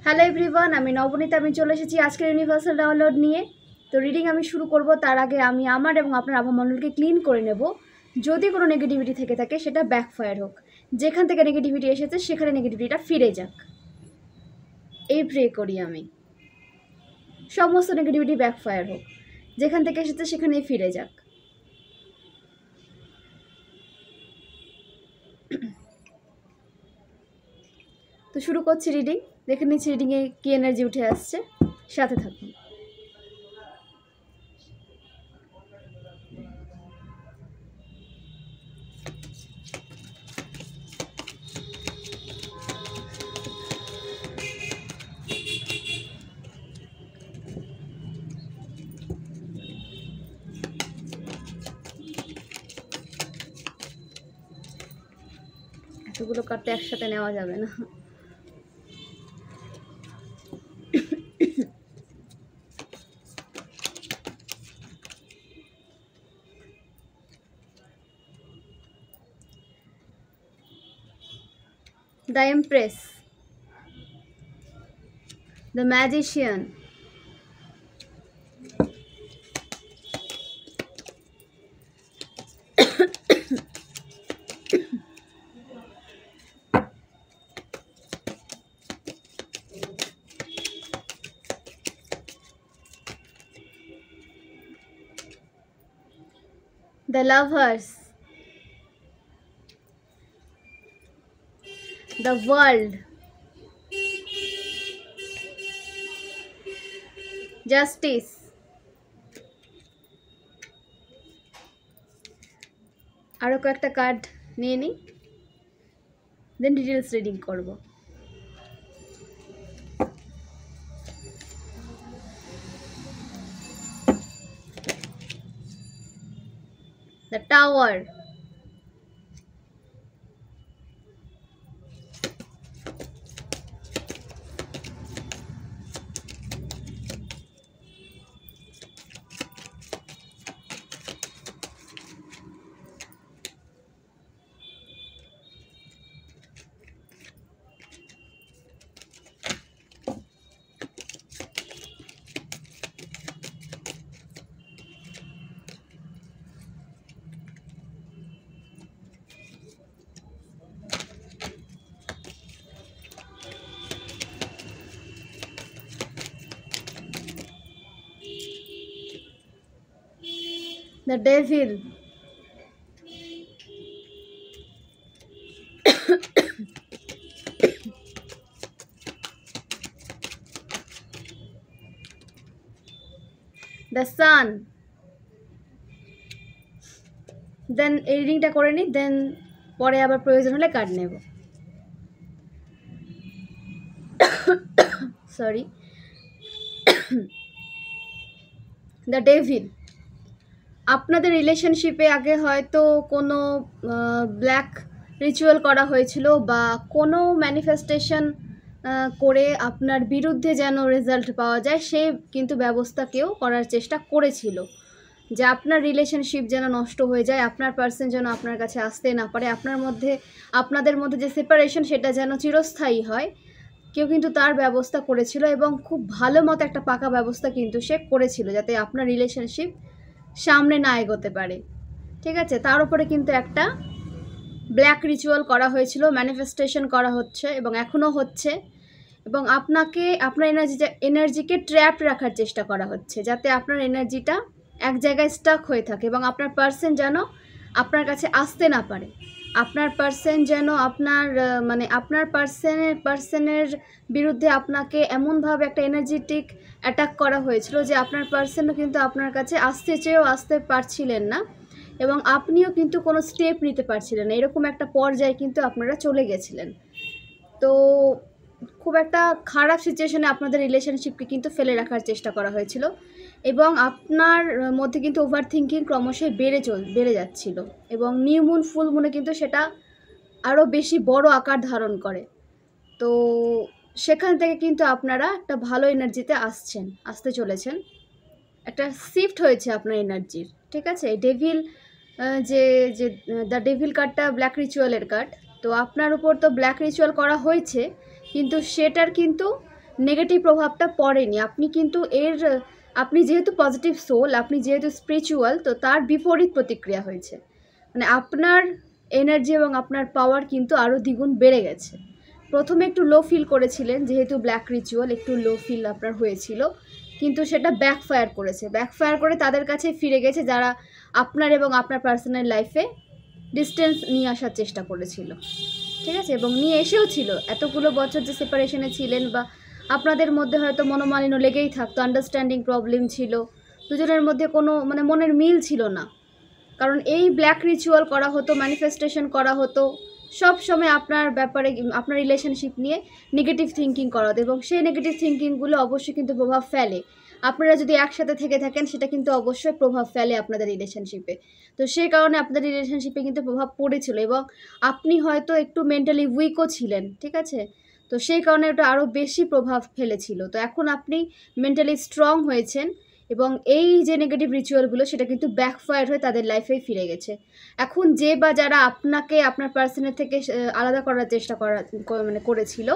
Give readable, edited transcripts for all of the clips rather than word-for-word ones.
Hello everyone, আমি নবনীতা। আমি চলে এসেছি আজকের ইউনিভার্সাল ডাউনলোড নিয়ে। তো রিডিং আমি শুরু করব, তার আগে আমি আমার এবং আপনার আভামণ্ডলকে ক্লিন করে নেব। যদি কোনো নেগেটিভিটি থেকে থাকে সেটা ব্যাকফায়ার হোক, যেখান থেকে নেগেটিভিটি এসেছে সেখানে নেগেটিভিটিটা ফিরে যাক, এই প্রে করি আমি। সমস্ত নেগেটিভিটি ব্যাকফায়ার হোক, যেখান থেকে এসেছে সেখানেই ফিরে যাক। তো শুরু করছি রিডিং। দেখে নিচ্ছি রিডিংয়ে কী এনার্জি উঠে আসছে, সাথে থাকুন। এতগুলো কার্ড একসাথে নেওয়া যাবে না। The Empress, the Magician, the Lovers, the World, Justice, আরও কয়েকটা কার্ড নিয়ে নিই, দেন ডিটেলস রিডিং করব। The Tower, the Devil, the Sun। দেন এই রিডিংটা করে নিই, দেন পরে আবার প্রয়োজন হলে কার্ড নেব। সরি। The devil. আপনাদের রিলেশনশিপে আগে হয়তো কোনো ব্ল্যাক রিচুয়াল করা হয়েছিল, বা কোনো ম্যানিফেস্টেশন করে আপনার বিরুদ্ধে যেন রেজাল্ট পাওয়া যায়, সে কিন্তু ব্যবস্থা কেউ করার চেষ্টা করেছিল, যে আপনার রিলেশনশিপ যেন নষ্ট হয়ে যায়, আপনার পার্সন যেন আপনার কাছে আসতে না পারে, আপনাদের মধ্যে যে সেপারেশন সেটা যেন চিরস্থায়ী হয়। কেউ কিন্তু তার ব্যবস্থা করেছিল, এবং খুব ভালো মতো একটা পাকা ব্যবস্থা কিন্তু সে করেছিল, যাতে আপনার রিলেশনশিপ সামনে না এগোতে পারে। ঠিক আছে, তার উপরে কিন্তু একটা ব্ল্যাক রিচুয়াল করা হয়েছিল, ম্যানিফেস্টেশন করা হচ্ছে এবং এখনও হচ্ছে, এবং আপনার এনার্জিকে ট্র্যাপ রাখার চেষ্টা করা হচ্ছে, যাতে আপনার এনার্জিটা এক জায়গায় স্টাক হয়ে থাকে এবং আপনার পার্সন যেন আপনার কাছে আসতে না পারে। আপনার পার্সন যেন আপনার পার্সনের বিরুদ্ধে আপনাকে এমনভাবে একটা এনার্জেটিক অ্যাটাক করা হয়েছিল, যে আপনার পার্সনও কিন্তু আপনার কাছে আসতে চেয়েও আসতে পারছিলেন না, এবং আপনিও কিন্তু কোনো স্টেপ নিতে পারছিলেন না। এরকম একটা পর্যায়ে কিন্তু আপনারা চলে গেছিলেন। তো খুব একটা খারাপ সিচুয়েশনে আপনাদের রিলেশনশিপকে কিন্তু ফেলে রাখার চেষ্টা করা হয়েছিল, এবং আপনার মধ্যে কিন্তু ওভার থিঙ্কিং ক্রমশই বেড়ে যাচ্ছিল, এবং নিউ মুন ফুল মুনে কিন্তু সেটা আরও বেশি বড় আকার ধারণ করে। তো সেখান থেকে কিন্তু আপনারা একটা ভালো এনার্জিতে আসতে চলেছেন, একটা শিফট হয়েছে আপনার এনার্জির। ঠিক আছে, ডেভিল যে দ্য ডেভিল কার্ডটা ব্ল্যাক রিচুয়ালের কার্ড। তো আপনার উপর তো ব্ল্যাক রিচুয়াল করা হয়েছে, কিন্তু সেটার কিন্তু নেগেটিভ প্রভাবটা পড়েনি। আপনি কিন্তু আপনি যেহেতু পজিটিভ সোল, আপনি যেহেতু স্পিরিচুয়াল, তো তার বিপরীত প্রতিক্রিয়া হয়েছে। মানে আপনার এনার্জি এবং আপনার পাওয়ার কিন্তু আরও দ্বিগুণ বেড়ে গেছে। প্রথমে একটু লো ফিল করেছিলেন, যেহেতু ব্ল্যাক রিচুয়াল একটু লো ফিল আপনার হয়েছিল, কিন্তু সেটা ব্যাকফায়ার করেছে। ব্যাকফায়ার করে তাদের কাছে ফিরে গেছে যারা আপনার এবং আপনার পার্সোনাল লাইফে ডিস্টেন্স নিয়ে আসার চেষ্টা করেছিল, ঠিক আছে, এবং নিয়ে এসেও ছিল। এতগুলো বছর যে সেপারেশনে ছিলেন বা আপনাদের মধ্যে হয়তো মনোমালিন্য লেগেই থাকতো, আন্ডারস্ট্যান্ডিং প্রবলেম ছিল, দুজনের মধ্যে কোনো মানে মনের মিল ছিল না। কারণ এই ব্ল্যাক রিচুয়াল করা হতো, ম্যানিফেস্টেশন করা হতো, সব সময় আপনার ব্যাপারে, আপনার রিলেশনশিপ নিয়ে নেগেটিভ থিঙ্কিং করা হতো, এবং সেই নেগেটিভ থিঙ্কিংগুলো অবশ্যই কিন্তু প্রভাব ফেলে। আপনারা যদি একসাথে থেকে থাকেন সেটা কিন্তু অবশ্যই প্রভাব ফেলে আপনাদের রিলেশনশিপে। তো সেই কারণে আপনাদের রিলেশনশিপে কিন্তু প্রভাব পড়েছিল, এবং আপনি হয়তো একটু মেন্টালি উইকও ছিলেন, ঠিক আছে। তো সেই কারণে ওটা আরও বেশি প্রভাব ফেলেছিল। তো এখন আপনি মেন্টালি স্ট্রং হয়েছেন, এবং এই যে নেগেটিভ রিচুয়ালগুলো সেটা কিন্তু ব্যাকফায়ার হয়ে তাদের লাইফেই ফিরে গেছে। এখন যে বা যারা আপনাকে আপনার পার্সনের থেকে আলাদা করার চেষ্টা করেছিল,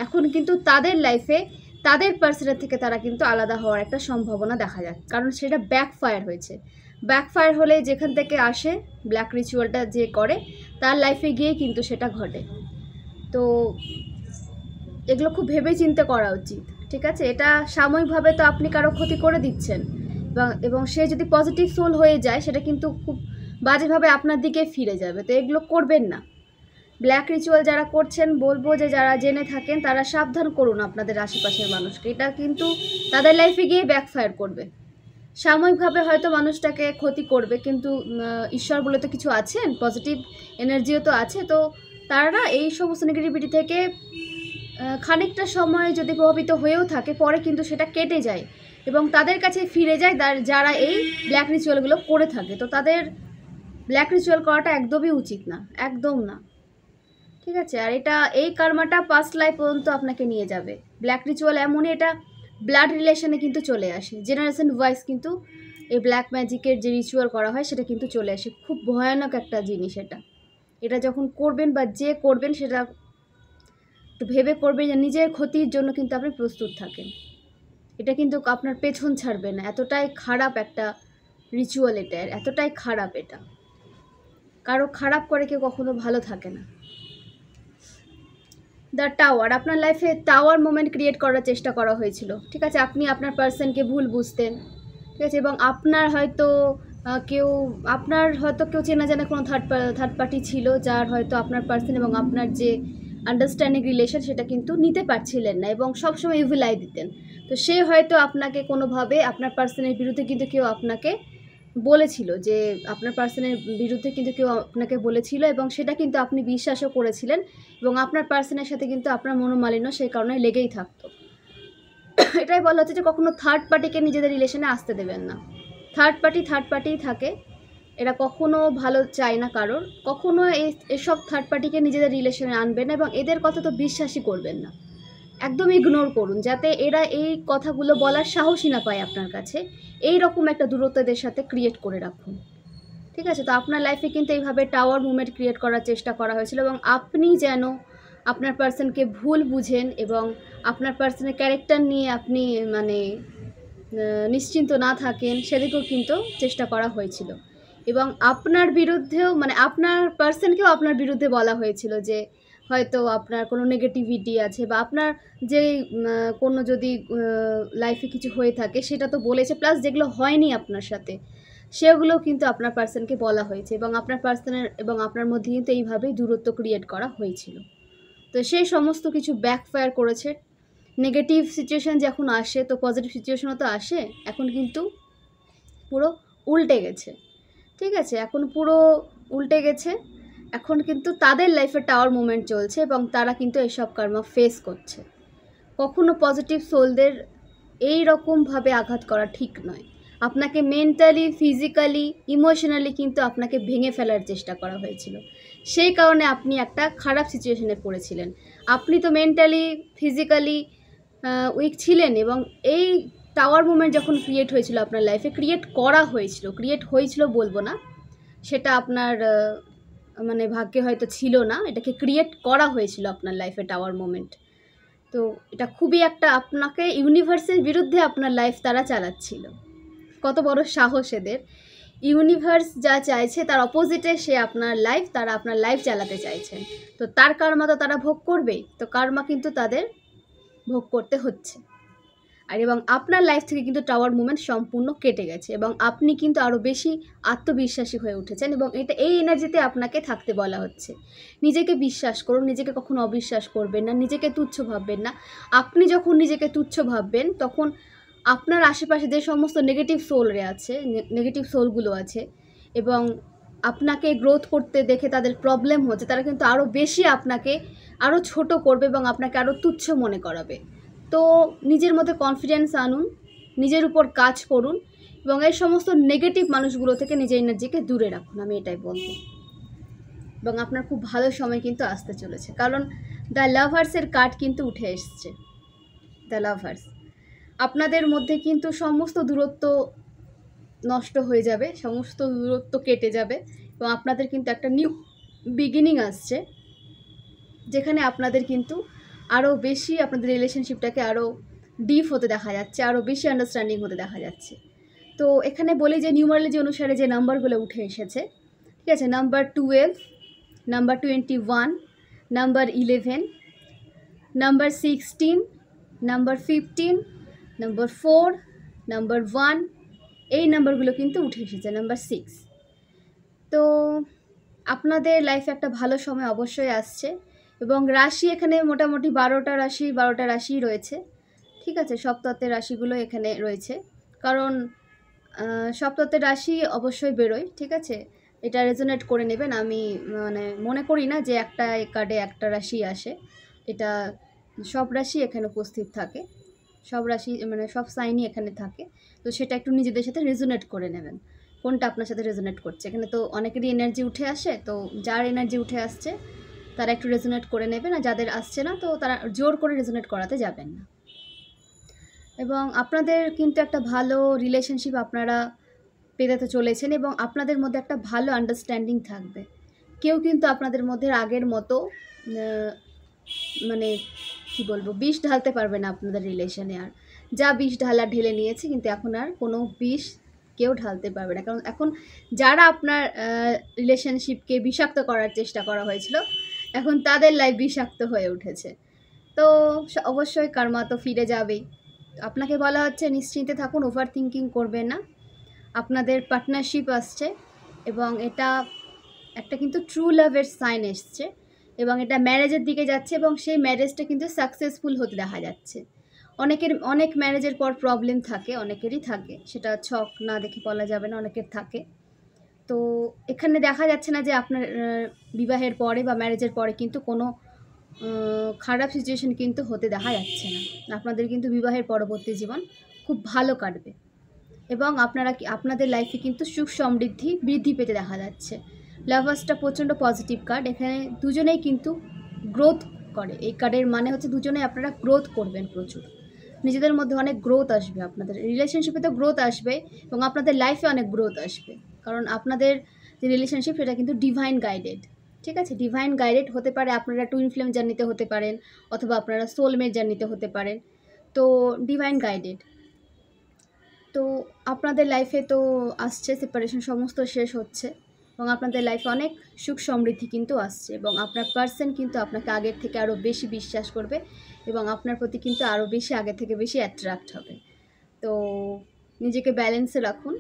এখন কিন্তু তাদের লাইফে তাদের পার্সনের থেকে তারা কিন্তু আলাদা হওয়ার একটা সম্ভাবনা দেখা যায়, কারণ সেটা ব্যাকফায়ার হয়েছে। ব্যাকফায়ার হলে যেখান থেকে আসে ব্ল্যাক রিচুয়ালটা যে করে, তার লাইফে গিয়ে কিন্তু সেটা ঘটে। তো এগুলো খুব ভেবে চিন্তে করা উচিত, ঠিক আছে। এটা সাময়িকভাবে তো আপনি কারো ক্ষতি করে দিচ্ছেন, এবং সে যদি পজিটিভ সোল হয়ে যায় সেটা কিন্তু খুব বাজেভাবে আপনার দিকে ফিরে যাবে। তো এগুলো করবেন না। ব্ল্যাক রিচুয়াল যারা করছেন, বলবো যে যারা জেনে থাকেন তারা সাবধান করুন আপনাদের আশেপাশের মানুষকে। এটা কিন্তু তাদের লাইফে গিয়ে ব্যাকফায়ার করবে। সাময়িকভাবে হয়তো মানুষটাকে ক্ষতি করবে, কিন্তু ঈশ্বর বলে তো কিছু আছেন, পজিটিভ এনার্জিও তো আছে। তো তারা এই সমস্ত নেগেটিভিটি থেকে খানিকটা সময় যদি প্রভাবিত হয়েও থাকে, পরে কিন্তু সেটা কেটে যায় এবং তাদের কাছে ফিরে যায় যারা এই ব্ল্যাক রিচুয়ালগুলো করে থাকে। তো তাদের ব্ল্যাক রিচুয়াল করাটা একদমই উচিত না, একদম না, ঠিক আছে। আর এই কার্মাটা পাস্ট লাইফ পর্যন্ত আপনাকে নিয়ে যাবে। ব্ল্যাক রিচুয়াল এমনই, এটা ব্লাড রিলেশনে কিন্তু চলে আসে, জেনারেশন ওয়াইজ কিন্তু এই ব্ল্যাক ম্যাজিকের যে রিচুয়াল করা হয় সেটা কিন্তু চলে আসে। খুব ভয়ানক একটা জিনিস এটা যখন করবেন বা যে করবেন সেটা একটু ভেবে করবেন যে নিজের ক্ষতির জন্য কিন্তু আপনি প্রস্তুত থাকেন। এটা কিন্তু আপনার পেছন ছাড়বে না। এতটাই খারাপ একটা রিচুয়াল এটা, এতটাই খারাপ এটা। কারো খারাপ করে কেউ কখনো ভালো থাকে না। দ্য টাওয়ার, আপনার লাইফে টাওয়ার মোমেন্ট ক্রিয়েট করার চেষ্টা করা হয়েছিল, ঠিক আছে। আপনি আপনার পার্সনকে ভুল বুঝতেন, ঠিক আছে, এবং আপনার হয়তো কেউ চেনা জানা কোনো থার্ড পার্টি ছিল, যার হয়তো আপনার পার্সন এবং আপনার যে আন্ডারস্ট্যান্ডিং রিলেশন সেটা কিন্তু নিতে পারছিলেন না, এবং সবসময় ইভিল আই দিতেন। তো সে হয়তো আপনাকে কোনোভাবে, আপনার পার্সনের বিরুদ্ধে কিন্তু কেউ আপনাকে বলেছিল, যে আপনার পার্সনের বিরুদ্ধে কিন্তু কেউ আপনাকে বলেছিল, এবং সেটা কিন্তু আপনি বিশ্বাসও করেছিলেন, এবং আপনার পার্সনের সাথে কিন্তু আপনার মনোমালিন্য সেই কারণে লেগেই থাকতো। এটাই বলা হচ্ছে যে কখনো থার্ড পার্টিকে নিজেদের রিলেশনে আসতে দেবেন না। থার্ড পার্টিই থাকে, এরা কখনো ভালো চায় না কারোর। কখনো এসব থার্ড পার্টিকে নিজেদের রিলেশনে আনবেন না, এবং এদের কথা তো বিশ্বাসই করবেন না, একদম ইগনোর করুন, যাতে এরা এই কথাগুলো বলার সাহসই না পায় আপনার কাছে। এই রকম একটা দূরত্ব এদের সাথে ক্রিয়েট করে রাখুন, ঠিক আছে। তো আপনার লাইফে কিন্তু এইভাবে টাওয়ার মুভমেন্ট ক্রিয়েট করার চেষ্টা করা হয়েছিল, এবং আপনি যেন আপনার পার্সনকে ভুল বুঝেন এবং আপনার পার্সনের ক্যারেক্টার নিয়ে আপনি নিশ্চিন্ত না থাকেন, সেদিকেও কিন্তু চেষ্টা করা হয়েছিল। এবং আপনার বিরুদ্ধেও, আপনার পার্সনকেও আপনার বিরুদ্ধে বলা হয়েছিল, যে হয়তো আপনার কোনো নেগেটিভিটি আছে, বা আপনার যে কোনো যদি লাইফে কিছু হয়ে থাকে সেটা তো বলেছে, প্লাস যেগুলো হয়নি আপনার সাথে সেগুলোও কিন্তু আপনার পার্সনকে বলা হয়েছে, এবং আপনার পার্সনের এবং আপনার মধ্যে কিন্তু এইভাবেই দূরত্ব ক্রিয়েট করা হয়েছিল। তো সেই সমস্ত কিছু ব্যাকফায়ার করেছে। নেগেটিভ সিচুয়েশান যখন আসে তো পজিটিভ সিচুয়েশনও তো আসে। এখন কিন্তু পুরো উল্টে গেছে, ঠিক আছে, এখন পুরো উল্টে গেছে। এখন কিন্তু তাদের লাইফে টাওয়ার মুভমেন্ট চলছে, এবং তারা কিন্তু এসব কর্ম ফেস করছে। কখনো পজিটিভ সোলদের এই রকমভাবে আঘাত করা ঠিক নয়। আপনাকে মেন্টালি, ফিজিক্যালি, ইমোশনালি কিন্তু আপনাকে ভেঙে ফেলার চেষ্টা করা হয়েছিল। সেই কারণে আপনি একটা খারাপ সিচুয়েশনে পড়েছিলেন। আপনি তো মেন্টালি, ফিজিক্যালি উইক ছিলেন, এবং এই টাওয়ার মুভমেন্ট যখন ক্রিয়েট হয়েছিল আপনার লাইফে, ক্রিয়েট হয়েছিল বলবো না, সেটা আপনার ভাগ্যে হয়তো ছিল না, এটাকে ক্রিয়েট করা হয়েছিল আপনার লাইফে টাওয়ার মুভমেন্ট। তো এটা খুবই একটা আপনাকে ইউনিভার্সের বিরুদ্ধে আপনার লাইফ তারা চালাচ্ছিল। কত বড় সাহস এদের! ইউনিভার্স যা চাইছে তার অপোজিটে সে তারা আপনার লাইফ চালাতে চাইছেন। তো তার কার্মা তো তারা ভোগ করবেই। তো কার্মা কিন্তু তাদের ভোগ করতে হচ্ছে। আর এবং আপনার লাইফ থেকে কিন্তু টাওয়ার মুভমেন্ট সম্পূর্ণ কেটে গেছে এবং আপনি কিন্তু আরও বেশি আত্মবিশ্বাসী হয়ে উঠেছেন এবং এই এনার্জিতে আপনাকে থাকতে বলা হচ্ছে। নিজেকে বিশ্বাস করুন, নিজেকে কখনো অবিশ্বাস করবেন না, নিজেকে তুচ্ছ ভাববেন না। আপনি যখন নিজেকে তুচ্ছ ভাববেন তখন আপনার আশেপাশে যে সমস্ত নেগেটিভ সোলগুলো আছে এবং আপনাকে গ্রোথ করতে দেখে তাদের প্রবলেম হচ্ছে, তারা কিন্তু আরও বেশি আপনাকে আরও ছোট করবে এবং আপনাকে আরও তুচ্ছ মনে করাবে। তো নিজের মধ্যে কনফিডেন্স আনুন, নিজের উপর কাজ করুন এবং এই সমস্ত নেগেটিভ মানুষগুলো থেকে নিজের এনার্জিকে দূরে রাখুন, আমি এটাই বলবো। এবং আপনার খুব ভালো সময় কিন্তু আসতে চলেছে, কারণ দ্য লাভার্সের কার্ড কিন্তু উঠে এসছে। দ্য লাভার্স, আপনাদের মধ্যে কিন্তু সমস্ত দূরত্ব নষ্ট হয়ে যাবে, সমস্ত দূরত্ব কেটে যাবে এবং আপনাদের কিন্তু একটা নিউ বিগিনিং আসছে, যেখানে আপনাদের কিন্তু আরও বেশি আপনাদের রিলেশনশিপটাকে আরও ডিপ হতে দেখা যাচ্ছে, আরও বেশি আন্ডারস্ট্যান্ডিং হতে দেখা যাচ্ছে। তো এখানে বলি যে নিউমারোলজি অনুসারে যে নাম্বারগুলো উঠে এসেছে, ঠিক আছে, number 12, number 21, number 11, number 16, number 15, number 4, number 1, এই নাম্বারগুলো কিন্তু উঠে এসেছে, নাম্বার 6। তো আপনাদের লাইফে একটা ভালো সময় অবশ্যই আসছে এবং রাশি এখানে মোটামুটি 12টা রাশি রয়েছে, ঠিক আছে। সপ্তত্বের রাশিগুলো এখানে রয়েছে, কারণ সপ্তত্বের রাশি অবশ্যই বেরোয়, ঠিক আছে। এটা রেজোনেট করে নেবেন। আমি মনে করি না যে একটা কার্ডে একটা রাশি আসে, এটা সব রাশি এখানে উপস্থিত থাকে, সব রাশি সব সাইনই এখানে থাকে। তো সেটা একটু নিজেদের সাথে রেজোনেট করে নেবেন, কোনটা আপনার সাথে রেজোনেট করছে। এখানে তো অনেকেরই এনার্জি উঠে আসে, তো যার এনার্জি উঠে আসছে তারা একটু রেজোনেট করে নেবেন, আর যাদের আসছে না তো তারা জোর করে রেজোনেট করাতে যাবেন না। এবং আপনাদের কিন্তু একটা ভালো রিলেশনশিপ আপনারা পেতে চলেছেন এবং আপনাদের মধ্যে একটা ভালো আন্ডারস্ট্যান্ডিং থাকবে। কেউ কিন্তু আপনাদের মধ্যে আগের মতো কী বলবো, বিষ ঢালতে পারবে না আপনাদের রিলেশনে। আর যা বিষ ঢেলে নিয়েছে, কিন্তু এখন আর কোনো বিষ কেউ ঢালতে পারবে না, কারণ এখন যারা আপনার রিলেশনশিপকে বিষাক্ত করার চেষ্টা করা হয়েছিল, এখন তাদের লাইফ বিষাক্ত হয়ে উঠেছে। তো অবশ্যই কার্মা তো ফিরে যাবেই। আপনাকে বলা হচ্ছে নিশ্চিন্তে থাকুন, ওভার থিঙ্কিং করবেন না। আপনাদের পার্টনারশিপ আসছে এবং এটা একটা কিন্তু ট্রু লাভের সাইন এসছে এবং এটা ম্যারেজের দিকে যাচ্ছে এবং সেই ম্যারেজটা কিন্তু সাকসেসফুল হতে দেখা যাচ্ছে। অনেক ম্যারেজের পর প্রবলেম থাকে, অনেকেরই থাকে, সেটা ছক না দেখে বলা যাবে না, অনেকের থাকে। তো এখানে দেখা যাচ্ছে না যে আপনার বিবাহের পরে বা ম্যারেজের পরে কিন্তু কোনো খারাপ সিচুয়েশন কিন্তু হতে দেখা যাচ্ছে না। আপনাদের কিন্তু বিবাহের পরবর্তী জীবন খুব ভালো কাটবে এবং আপনাদের লাইফে কিন্তু সুখ সমৃদ্ধি বৃদ্ধি পেতে দেখা যাচ্ছে। লাভার্সটা প্রচণ্ড পজিটিভ কার্ড, এখানে দুজনেই কিন্তু গ্রোথ করে। এই কার্ডের মানে হচ্ছে দুজনেই আপনারা গ্রোথ করবেন, প্রচুর নিজেদের মধ্যে অনেক গ্রোথ আসবে, আপনাদের রিলেশনশিপে তো গ্রোথ আসবে এবং আপনাদের লাইফে অনেক গ্রোথ আসবে, কারণ আপনাদের যে রিলেশনশিপ সেটা কিন্তু ডিভাইন গাইডেড, ঠিক আছে। ডিভাইন গাইডেড হতে পারে, আপনারা টুইন ফ্লেম জার্নিতে হতে পারেন অথবা আপনারা সোলমেট জার্নিতে হতে পারেন। তো ডিভাইন গাইডেড, তো আপনাদের লাইফে তো আসছে, সেপারেশন সমস্ত শেষ হচ্ছে এবং আপনাদের লাইফে অনেক সুখ সমৃদ্ধি কিন্তু আসছে এবং আপনার পার্সন কিন্তু আপনাকে আগের থেকে আরও বেশি বিশ্বাস করবে এবং আপনার প্রতি কিন্তু আরও বেশি আগের থেকে বেশি অ্যাট্রাক্ট হবে। তো নিজেকে ব্যালেন্সে রাখুন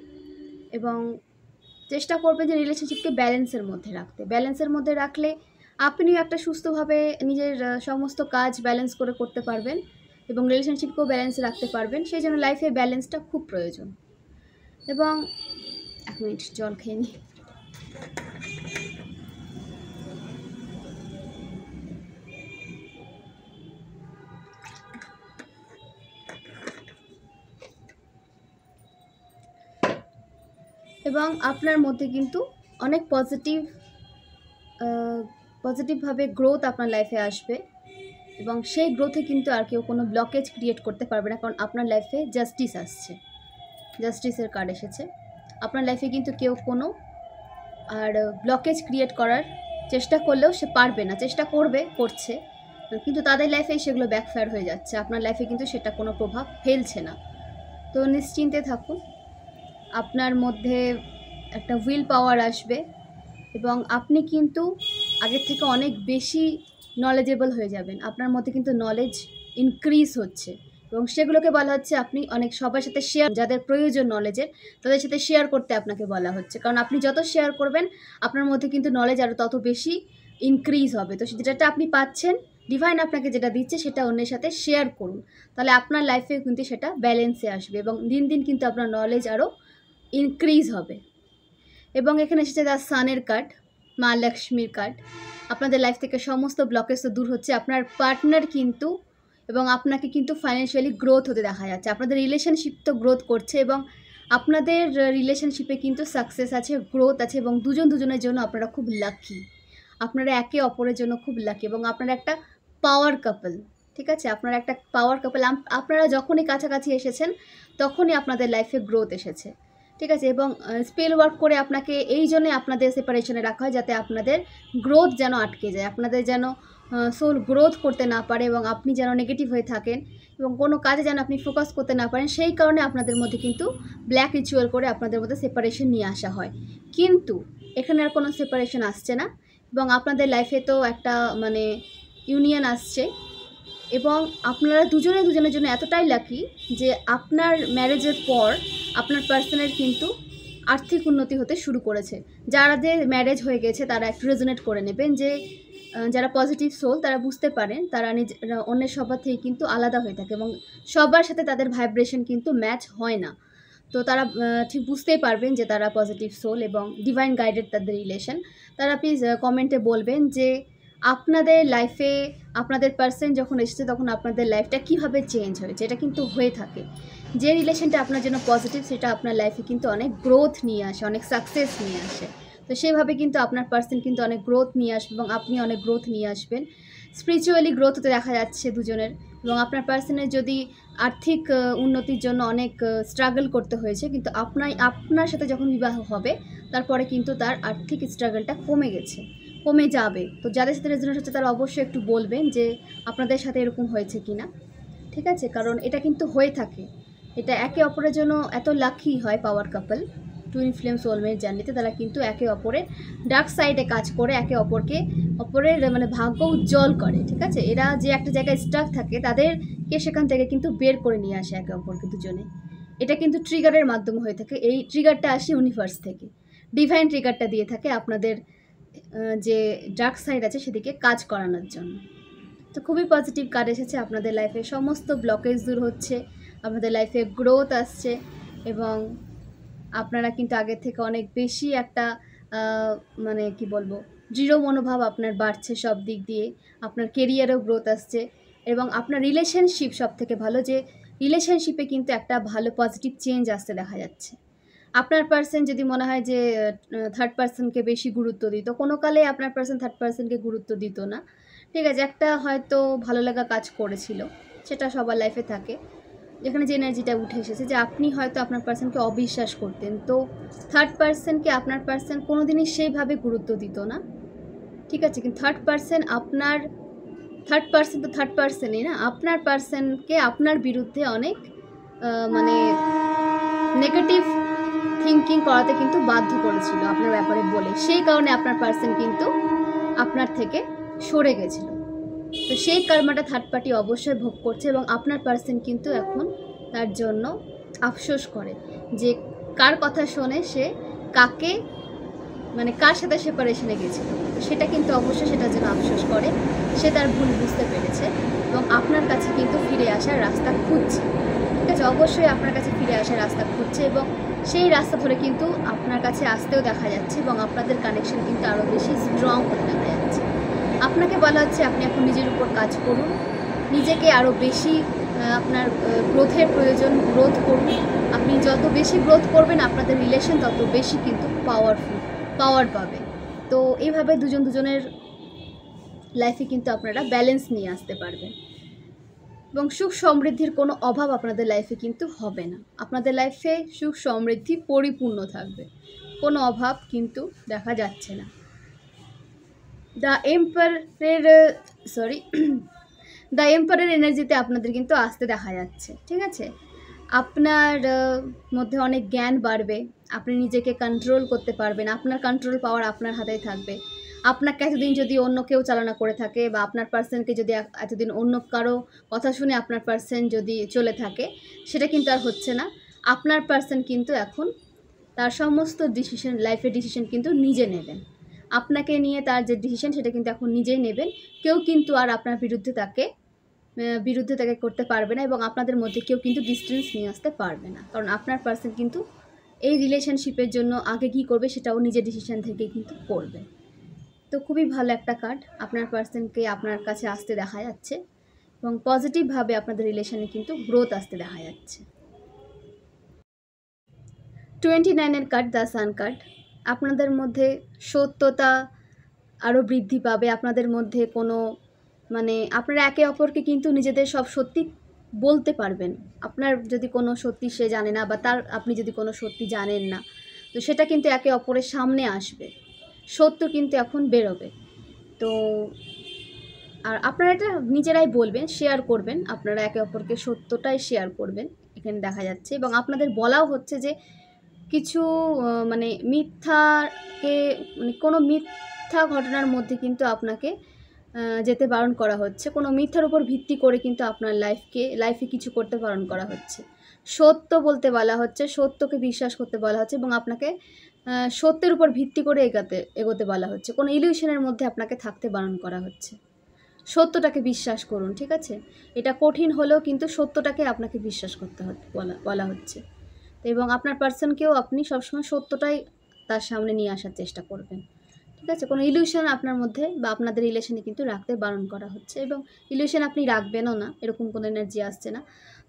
এবং চেষ্টা করবেন যে রিলেশনশিপকে ব্যালেন্সের মধ্যে রাখলে আপনিও একটা সুস্থভাবে নিজের সমস্ত কাজ ব্যালেন্স করতে পারবেন এবং রিলেশনশিপকেও ব্যালেন্সে রাখতে পারবেন। সেই জন্য লাইফে ব্যালেন্সটা খুব প্রয়োজন। এবং 1 মিনিট জল খেয়ে নিই। এবং আপনার মধ্যে কিন্তু অনেক পজিটিভভাবে গ্রোথ আপনার লাইফে আসবে এবং সেই গ্রোথে কিন্তু আর কেউ কোনো ব্লকেজ ক্রিয়েট করতে পারবে না, কারণ আপনার লাইফে জাস্টিস আসছে, জাস্টিসের কার্ড এসেছে। আপনার লাইফে কিন্তু কেউ কোনো আর ব্লকেজ ক্রিয়েট করার চেষ্টা করলেও সে পারবে না, চেষ্টা করছে, কিন্তু তাদের লাইফে সেগুলো ব্যাকফায়ার হয়ে যাচ্ছে, আপনার লাইফে কিন্তু সেটা কোনো প্রভাব ফেলছে না। তো নিশ্চিন্তে থাকুন, আপনার মধ্যে একটা উইল পাওয়ার আসবে এবং আপনি কিন্তু আগের থেকে অনেক বেশি নলেজেবল হয়ে যাবেন। আপনার মধ্যে কিন্তু নলেজ ইনক্রিজ হচ্ছে এবং সেগুলোকে বলা হচ্ছে আপনি অনেক সবার সাথে শেয়ার, যাদের প্রয়োজন নলেজের তাদের সাথে শেয়ার করতে আপনাকে বলা হচ্ছে। কারণ আপনি যত শেয়ার করবেন আপনার মধ্যে কিন্তু নলেজ আরও তত বেশি ইনক্রিজ হবে। তো যেটা আপনি পাচ্ছেন, ডিভাইন আপনাকে যেটা দিচ্ছে সেটা অন্যের সাথে শেয়ার করুন, তাহলে আপনার লাইফেও কিন্তু সেটা ব্যালেন্সে আসবে এবং দিন দিন কিন্তু আপনার নলেজ আরও ইনক্রিজ হবে। এবং এখানে এসেছে দ্য সানের কার্ড, মা লক্ষ্মীর কার্ড। আপনাদের লাইফ থেকে সমস্ত ব্লকেজ তো দূর হচ্ছে, আপনার পার্টনার কিন্তু এবং আপনাকে কিন্তু ফাইন্যান্সিয়ালি গ্রোথ হতে দেখা যাচ্ছে। আপনাদের রিলেশনশিপ তো গ্রোথ করছে এবং আপনাদের রিলেশনশিপে কিন্তু সাকসেস আছে, গ্রোথ আছে এবং দুজনের জন্য আপনারা খুব লাকি। আপনারা একে অপরের জন্য খুব লাকি এবং আপনারা একটা পাওয়ার কাপল, ঠিক আছে? আপনারা একটা পাওয়ার কাপল। আপনারা যখনই কাছাকাছি এসেছেন তখনই আপনাদের লাইফে গ্রোথ এসেছে, ঠিক আছে? এবং স্পেল ওয়ার্ক করে আপনাকে এই জন্যে আপনাদের সেপারেশনে রাখা হয়, যাতে আপনাদের গ্রোথ যেন আটকে যায়, আপনাদের যেন সোল গ্রোথ করতে না পারে এবং আপনি যেন নেগেটিভ হয়ে থাকেন এবং কোনো কাজে যেন আপনি ফোকাস করতে না পারেন। সেই কারণে আপনাদের মধ্যে কিন্তু ব্ল্যাক রিচুয়াল করে আপনাদের মধ্যে সেপারেশন নিয়ে আসা হয়। কিন্তু এখানে আর কোনো সেপারেশন আসছে না এবং আপনাদের লাইফে তো একটা মানে ইউনিয়ন আসছে এবং আপনারা দুজনের জন্য এতটাই লাকি যে আপনার ম্যারেজের পর আপনার পার্সনের কিন্তু আর্থিক উন্নতি হতে শুরু করেছে। যাদের ম্যারেজ হয়ে গেছে তারা একটু রেজোনেট করে নেবেন যে যারা পজিটিভ সোল তারা বুঝতে পারেন তারা অন্যের সবার থেকে কিন্তু আলাদা হয়ে থাকে এবং সবার সাথে তাদের ভাইব্রেশন কিন্তু ম্যাচ হয় না। তো তারা ঠিক বুঝতেই পারবেন যে তারা পজিটিভ সোল এবং ডিভাইন গাইডেড তাদের রিলেশন। তারা প্লিজ কমেন্টে বলবেন যে আপনাদের লাইফে আপনাদের পার্সন যখন এসেছে তখন আপনাদের লাইফটা কীভাবে চেঞ্জ হয়েছে। এটা কিন্তু হয়ে থাকে, যে রিলেশনটা আপনার জন্য পজিটিভ সেটা আপনার লাইফে কিন্তু অনেক গ্রোথ নিয়ে আসে, অনেক সাকসেস নিয়ে আসে। তো সেইভাবে কিন্তু আপনার পার্সন কিন্তু অনেক গ্রোথ নিয়ে আসবে এবং আপনি অনেক গ্রোথ নিয়ে আসবেন। স্পিরিচুয়ালি গ্রোথ হতে দেখা যাচ্ছে দুজনের এবং আপনার পার্সনের যদি আর্থিক উন্নতির জন্য অনেক স্ট্রাগল করতে হয়েছে, কিন্তু আপনার সাথে যখন বিবাহ হবে তারপরে কিন্তু তার আর্থিক স্ট্রাগলটা কমে যাবে। তো যাদের সাথে রেজোনেট হচ্ছে তারা অবশ্যই একটু বলবেন যে আপনাদের সাথে এরকম হয়েছে কি না, ঠিক আছে? কারণ এটা কিন্তু হয়ে থাকে, এটা একে অপরের জন্য এত লাকি হয় পাওয়ার কাপল টুইন ফ্লেম সোলমেট জার্নিতে। তারা কিন্তু একে অপরের ডার্ক সাইডে কাজ করে একে অপরের মানে ভাগ্য উজ্জ্বল করে, ঠিক আছে? এরা যে একটা জায়গায় স্টাক থাকে তাদেরকে সেখান থেকে কিন্তু বের করে নিয়ে আসে একে অপরকে দুজনে। এটা কিন্তু ট্রিগারের মাধ্যমে হয়ে থাকে। এই ট্রিগারটা আসে ইউনিভার্স থেকে, ডিভাইন ট্রিগারটা দিয়ে থাকে আপনাদের যে ডার্ক সাইড আছে সেদিকে কাজ করানোর জন্য। তো খুবই পজিটিভ কার্ড এসেছে, আপনাদের লাইফে সমস্ত ব্লকেজ দূর হচ্ছে, আপনাদের লাইফে গ্রোথ আসছে এবং আপনারা কিন্তু আগের থেকে অনেক বেশি একটা মানে কি বলবো দৃঢ় মনোভাব আপনার বাড়ছে সব দিক দিয়ে। আপনার কেরিয়ারেও গ্রোথ আসছে এবং আপনার রিলেশনশিপ সব থেকে ভালো, যে রিলেশনশিপে কিন্তু একটা ভালো পজিটিভ চেঞ্জ আসতে দেখা যাচ্ছে। আপনার পার্সন যদি মনে হয় যে থার্ড পার্সনকে বেশি গুরুত্ব দিত, কোনো কালে আপনার পার্সন থার্ড পার্সনকে গুরুত্ব দিত না, ঠিক আছে? একটা হয়তো ভালো লাগা কাজ করেছিল, সেটা সবার লাইফে থাকে। যেখানে যে এনার্জিটা উঠে এসেছে যে আপনি হয়তো আপনার পার্সনকে অবিশ্বাস করতেন, তো থার্ড পার্সনকে আপনার পার্সন কোনো দিনই সেইভাবে গুরুত্ব দিত না, ঠিক আছে? কিন্তু থার্ড পার্সন তো থার্ড পার্সনই না, আপনার পার্সনকে আপনার বিরুদ্ধে অনেক মানে নেগেটিভ থিঙ্কিং করাতে কিন্তু বাধ্য করেছিল আপনার ব্যাপারে বলে। সেই কারণে আপনার পার্সন কিন্তু আপনার থেকে সরে গেছিল। তো সেই কার্মাটা থার্ড পার্টি অবশ্যই ভোগ করছে এবং আপনার পার্সন কিন্তু এখন তার জন্য আফসোস করে যে কার কথা শোনে সে কার সাথে সেপারেশনে গেছিল। সেটা কিন্তু অবশ্যই সেটার জন্য আফসোস করে, সে তার ভুল বুঝতে পেরেছে এবং আপনার কাছে কিন্তু ফিরে আসার রাস্তা খুঁজছে, ঠিক আছে? অবশ্যই আপনার কাছে ফিরে আসার রাস্তা খুঁজছে এবং সেই রাস্তা ধরে কিন্তু আপনার কাছে আসতেও দেখা যাচ্ছে এবং আপনাদের কানেকশন কিন্তু আরও বেশি স্ট্রং হতে দেখা যাচ্ছে। আপনাকে বলা হচ্ছে আপনি এখন নিজের উপর কাজ করুন, নিজেকে আরও বেশি আপনার গ্রোথের প্রয়োজন, গ্রোথ করুন। আপনি যত বেশি গ্রোথ করবেন আপনাদের রিলেশন তত বেশি কিন্তু পাওয়ার পাবে। তো এইভাবে দুজনের লাইফে কিন্তু আপনারা ব্যালেন্স নিয়ে আসতে পারবেন এবং সুখ সমৃদ্ধির কোনো অভাব আপনাদের লাইফে কিন্তু হবে না। আপনাদের লাইফে সুখ সমৃদ্ধি পরিপূর্ণ থাকবে, কোনো অভাব কিন্তু দেখা যাচ্ছে না। দ্য এম্পায়ারের সরি দ্য এম্পায়ারের এনার্জিতে আপনাদের কিন্তু আসতে দেখা যাচ্ছে। ঠিক আছে, আপনার মধ্যে অনেক জ্ঞান বাড়বে, আপনি নিজেকে কন্ট্রোল করতে পারবেন, আপনার কন্ট্রোল পাওয়ার আপনার হাতেই থাকবে। আপনাকে এতদিন যদি অন্য কেউ চালনা করে থাকে, বা আপনার পার্সনকে যদি এতদিন অন্য কারো কথা শুনে আপনার পার্সন যদি চলে থাকে, সেটা কিন্তু আর হচ্ছে না। আপনার পার্সন কিন্তু এখন তার সমস্ত ডিসিশন, লাইফের ডিসিশন কিন্তু নিজে নেবেন। আপনাকে নিয়ে তার যে ডিসিশন সেটা কিন্তু এখন নিজেই নেবেন। কেউ কিন্তু আর আপনার বিরুদ্ধে তাকে করতে পারবে না, এবং আপনাদের মধ্যে কেউ কিন্তু ডিস্টেন্স নিয়ে আসতে পারবে না, কারণ আপনার পার্সন কিন্তু এই রিলেশনশিপের জন্য আগে কী করবে সেটাও নিজের ডিসিশন থেকে কিন্তু করবে। তো খুবই ভালো একটা কার্ড, আপনার পার্সনকে আপনার কাছে আসতে দেখা যাচ্ছে, এবং পজিটিভভাবে আপনাদের রিলেশনে কিন্তু গ্রোথ আসতে দেখা যাচ্ছে। 29-এর কার্ড, দ্য সান কার্ড। আপনাদের মধ্যে সত্যতা আরও বৃদ্ধি পাবে। আপনাদের মধ্যে কোনো আপনারা একে অপরকে কিন্তু নিজেদের সব সত্যি বলতে পারবেন। আপনার যদি কোনো সত্যি সে জানে না, বা আপনি যদি কোনো সত্যি জানেন না, তো সেটা কিন্তু একে অপরের সামনে আসবে, সত্য কিন্তু এখন বেরোবে। তো আর আপনারা এটা নিজেরাই বলবেন, শেয়ার করবেন, আপনারা একে অপরকে সত্যটাই শেয়ার করবেন এখানে দেখা যাচ্ছে। এবং আপনাদের বলাও হচ্ছে যে কিছু মিথ্যাকে কোনো মিথ্যা ঘটনার মধ্যে কিন্তু আপনাকে যেতে বারণ করা হচ্ছে। কোনো মিথ্যার উপর ভিত্তি করে কিন্তু আপনার লাইফে কিছু করতে বারণ করা হচ্ছে। সত্য বলতে বলা হচ্ছে, সত্যকে বিশ্বাস করতে বলা হচ্ছে, এবং আপনাকে সত্যের উপর ভিত্তি করে এগোতে বলা হচ্ছে। কোনো ইলিউশনের মধ্যে আপনাকে থাকতে বারণ করা হচ্ছে। সত্যটাকে বিশ্বাস করুন, ঠিক আছে? এটা কঠিন হলেও কিন্তু সত্যটাকে আপনাকে বিশ্বাস করতে বলা হচ্ছে। এবং আপনার পার্সনকেও আপনি সবসময় সত্যটাই তার সামনে নিয়ে আসার চেষ্টা করবেন, ঠিক আছে? কোনো ইলিউশন আপনার মধ্যে বা আপনাদের রিলেশনে কিন্তু রাখতে বারণ করা হচ্ছে, এবং ইলিউশন আপনি রাখবেনও না, এরকম কোনো এনার্জি আসছে না।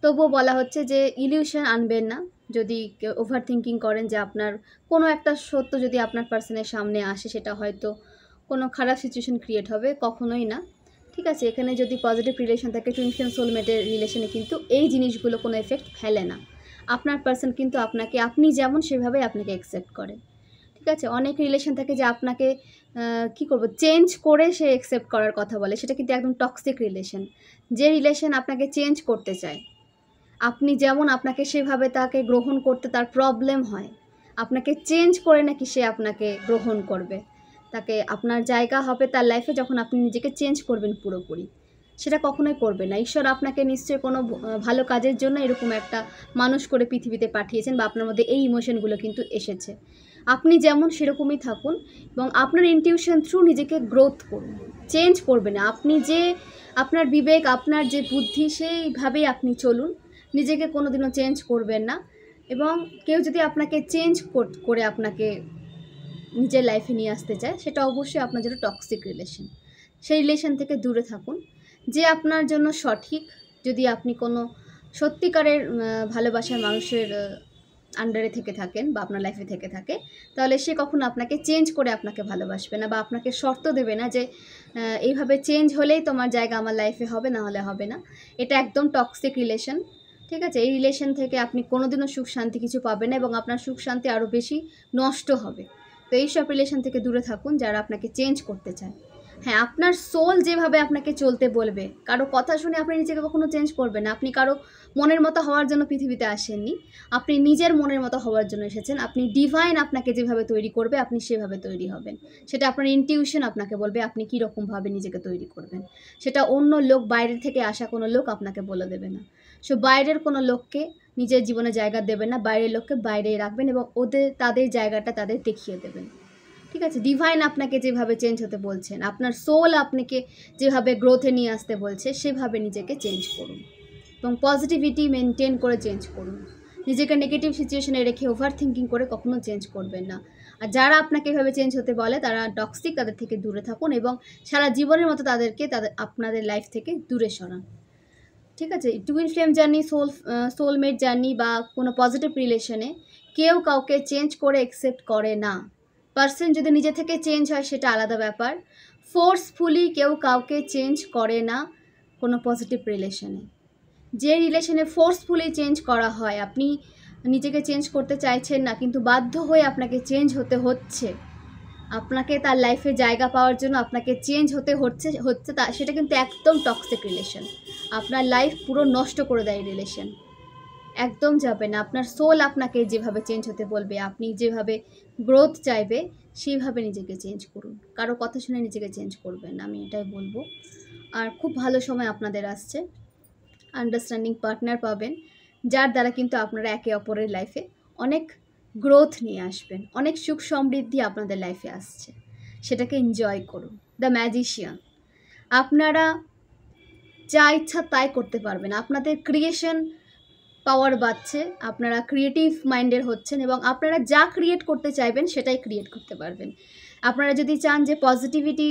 তবুও বলা হচ্ছে যে ইলিউশন আনবেন না। যদি ওভার থিঙ্কিং করেন যে আপনার কোনো একটা সত্য যদি আপনার পার্সনের সামনে আসে, সেটা হয়তো কোনো খারাপ সিচুয়েশন ক্রিয়েট হবে, কখনোই না, ঠিক আছে? এখানে যদি পজিটিভ রিলেশন থাকে, টুইন ফ্লেম সোলমেটের রিলেশনে কিন্তু এই জিনিসগুলো কোনো এফেক্ট ফেলে না। আপনার পার্সন কিন্তু আপনাকে আপনি যেমন সেভাবেই আপনাকে অ্যাকসেপ্ট করে, ঠিক আছে? অনেক রিলেশন থাকে যে আপনাকে চেঞ্জ করে সে অ্যাকসেপ্ট করার কথা বলে, সেটা কিন্তু একদম টক্সিক রিলেশন। যে রিলেশন আপনাকে চেঞ্জ করতে চায়, আপনি যেমন আপনাকে সেভাবে তাকে গ্রহণ করতে তার প্রবলেম হয়, আপনাকে চেঞ্জ করে নাকি সে আপনাকে গ্রহণ করবে, তাকে আপনার জায়গা হবে তার লাইফে যখন আপনি নিজেকে চেঞ্জ করবেন পুরোপুরি, সেটা কখনোই করবে না। ঈশ্বর আপনাকে নিশ্চয়ই কোনো ভালো কাজের জন্য এরকম একটা মানুষ করে পৃথিবীতে পাঠিয়েছেন, বা আপনার মধ্যে এই ইমোশনগুলো কিন্তু এসেছে। আপনি যেমন সেরকমই থাকুন, এবং আপনার ইনটিউশন থ্রু নিজেকে গ্রোথ করুন, চেঞ্জ করবে না। আপনি যে আপনার বিবেক, আপনার যে বুদ্ধি, সেইভাবেই আপনি চলুন, নিজেকে কোনো দিনও চেঞ্জ করবেন না। এবং কেউ যদি আপনাকে চেঞ্জ করে আপনাকে নিজের লাইফে নিয়ে আসতে চায়, সেটা অবশ্যই আপনার জন্য টক্সিক রিলেশন। সেই রিলেশন থেকে দূরে থাকুন। যে আপনার জন্য সঠিক, যদি আপনি কোনো সত্যিকারের ভালোবাসার মানুষের আন্ডারে থেকে থাকেন বা আপনার লাইফে থেকে থাকে, তাহলে সে কখনো আপনাকে চেঞ্জ করে আপনাকে ভালোবাসবে না, বা আপনাকে শর্ত দেবে না যে এইভাবে চেঞ্জ হলেই তোমার জায়গা আমার লাইফে হবে, না হলে হবে না। এটা একদম টক্সিক রিলেশন, ঠিক আছে? এই রিলেশন থেকে আপনি কোনোদিনও সুখ শান্তি কিছু পাবেন না, এবং আপনার সুখ শান্তি আরও বেশি নষ্ট হবে। তো এইসব রিলেশন থেকে দূরে থাকুন যারা আপনাকে চেঞ্জ করতে চায়। হ্যাঁ, আপনার সোল যেভাবে আপনাকে চলতে বলবে, কারো কথা শুনে আপনি নিজেকে কখনো চেঞ্জ করবেন না। আপনি কারো মনের মতো হওয়ার জন্য পৃথিবীতে আসেননি, আপনি নিজের মনের মতো হওয়ার জন্য এসেছেন। আপনি ডিভাইন আপনাকে যেভাবে তৈরি করবে, আপনি সেভাবে তৈরি হবেন। সেটা আপনার ইনটিউশন আপনাকে বলবে আপনি কীরকমভাবে নিজেকে তৈরি করবেন। সেটা অন্য লোক, বাইরের থেকে আসা কোনো লোক আপনাকে বলে দেবে না। সো বাইরের কোনো লোককে নিজের জীবনে জায়গা দেবেন না, বাইরের লোককে বাইরেই রাখবেন, এবং তাদের জায়গাটা তাদের দেখিয়ে দেবেন, ঠিক আছে? ডিভাইন আপনাকে যেভাবে চেঞ্জ হতে বলছেন, আপনার সোল আপনাকে যেভাবে গ্রোথে নিয়ে আসতে বলছে, সেভাবে নিজেকে চেঞ্জ করুন, এবং পজিটিভিটি মেনটেন করে চেঞ্জ করুন। নিজেকে নেগেটিভ সিচুয়েশনে রেখে ওভার থিঙ্কিং করে কখনো চেঞ্জ করবেন না। আর যারা আপনাকে এভাবে চেঞ্জ হতে বলে, তারা টক্সিক, তাদের থেকে দূরে থাকুন, এবং সারা জীবনের মতো আপনাদের লাইফ থেকে দূরে সরান, ঠিক আছে? Twin flame journey, soulmate journey বা কোনো পজিটিভ রিলেশনে কেউ কাউকে চেঞ্জ করে অ্যাকসেপ্ট করে না। পার্সন যদি নিজে থেকে চেঞ্জ হয়, সেটা আলাদা ব্যাপার। ফোর্সফুলি কেউ কাউকে চেঞ্জ করে না কোনো পজিটিভ রিলেশনে। যে রিলেশনে ফোর্সফুলি চেঞ্জ করা হয়, আপনি নিজেকে চেঞ্জ করতে চাইছেন না, কিন্তু বাধ্য হয়ে আপনাকে চেঞ্জ হতে হচ্ছে, আপনাকে তার লাইফে জায়গা পাওয়ার জন্য আপনাকে চেঞ্জ হতে হচ্ছে তা সেটা কিন্তু একদম টক্সিক রিলেশন। আপনার লাইফ পুরো নষ্ট করে দেয় রিলেশন। একদম যাবে না। আপনার সোল আপনাকে যেভাবে চেঞ্জ হতে বলবে, আপনি যেভাবে গ্রোথ চাইবে সেইভাবে নিজেকে চেঞ্জ করুন। কারো কথা শুনে নিজেকে চেঞ্জ করবেন না, আমি এটাই বলবো। আর খুব ভালো সময় আপনাদের আসছে, আন্ডারস্ট্যান্ডিং পার্টনার পাবেন, যার দ্বারা কিন্তু আপনারা একে অপরের লাইফে অনেক গ্রোথ নিয়ে আসবেন, অনেক সুখ সমৃদ্ধি আপনাদের লাইফে আসছে, সেটাকে এনজয় করুন। দ্য ম্যাজিশিয়ান, আপনারা যা ইচ্ছা তাই করতে পারবেন, আপনাদের ক্রিয়েশন পাওয়ার বাড়ছে, আপনারা ক্রিয়েটিভ মাইন্ডের হচ্ছেন এবং আপনারা যা ক্রিয়েট করতে চাইবেন সেটাই ক্রিয়েট করতে পারবেন। আপনারা যদি চান যে পজিটিভিটি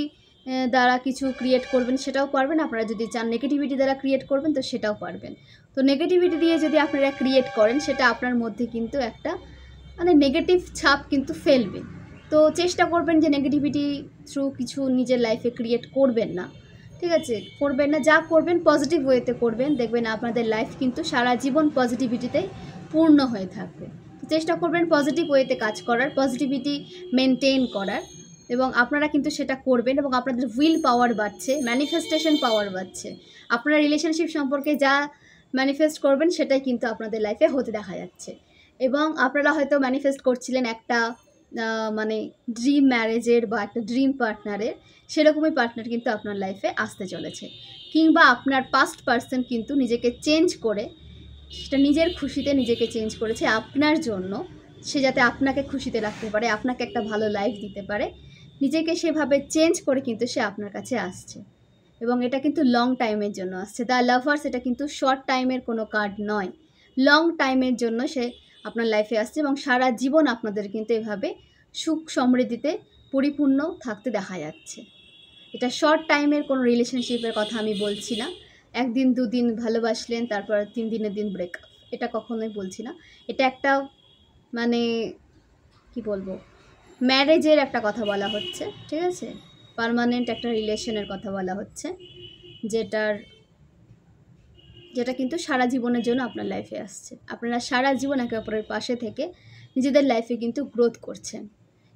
দ্বারা কিছু ক্রিয়েট করবেন সেটাও পারবেন, আপনারা যদি চান নেগেটিভিটি দ্বারা ক্রিয়েট করবেন তো সেটাও পারবেন। তো নেগেটিভিটি দিয়ে যদি আপনারা ক্রিয়েট করেন সেটা আপনার মধ্যে কিন্তু একটা মানে নেগেটিভ ছাপ কিন্তু ফেলবে। তো চেষ্টা করবেন যে নেগেটিভিটি থ্রু কিছু নিজের লাইফে ক্রিয়েট করবেন না, ঠিক আছে? করবেন না, যা করবেন পজিটিভ ওয়েতে করবেন, দেখবেন আপনাদের লাইফ কিন্তু সারা জীবন পজিটিভিটিতে পূর্ণ হয়ে থাকবে। তো চেষ্টা করবেন পজিটিভ ওয়েতে কাজ করার, পজিটিভিটি মেনটেন করার, এবং আপনারা কিন্তু সেটা করবেন এবং আপনাদের উইল পাওয়ার বাড়ছে, ম্যানিফেস্টেশন পাওয়ার বাড়ছে। আপনারা রিলেশনশিপ সম্পর্কে যা ম্যানিফেস্ট করবেন সেটাই কিন্তু আপনাদের লাইফে হতে দেখা যাচ্ছে। এবং আপনারা হয়তো ম্যানিফেস্ট করছিলেন একটা মানে ড্রিম ম্যারেজের বা একটা ড্রিম পার্টনারের, সেরকমই পার্টনার কিন্তু আপনার লাইফে আসতে চলেছে। কিংবা আপনার পাস্ট পার্সন কিন্তু নিজেকে চেঞ্জ করে, সেটা নিজের খুশিতে নিজেকে চেঞ্জ করেছে আপনার জন্য, সে যাতে আপনাকে খুশিতে রাখতে পারে, আপনাকে একটা ভালো লাইফ দিতে পারে, নিজেকে সেভাবে চেঞ্জ করে কিন্তু সে আপনার কাছে আসছে। এবং এটা কিন্তু লং টাইমের জন্য আসছে। দ্য লাভার্স, এটা কিন্তু শর্ট টাইমের কোনো কার্ড নয়, লং টাইমের জন্য সে আপনার লাইফে আসছে এবং সারা জীবন আপনাদের কিন্তু এভাবে সুখ সমৃদ্ধিতে পরিপূর্ণ থাকতে দেখা যাচ্ছে। এটা শর্ট টাইমের কোনো রিলেশনশিপের কথা আমি বলছি না, একদিন দুদিন ভালোবাসলেন তারপর 3 দিনের দিন ব্রেকআপ, এটা কখনোই বলছি না। এটা একটা মানে কি বলবো, ম্যারেজের একটা কথা বলা হচ্ছে, ঠিক আছে? পার্মানেন্ট একটা রিলেশনের কথা বলা হচ্ছে, যেটা কিন্তু সারা জীবনের জন্য আপনার লাইফে আসছে। আপনারা সারা জীবন একে অপরের পাশে থেকে নিজেদের লাইফে কিন্তু গ্রোথ করছেন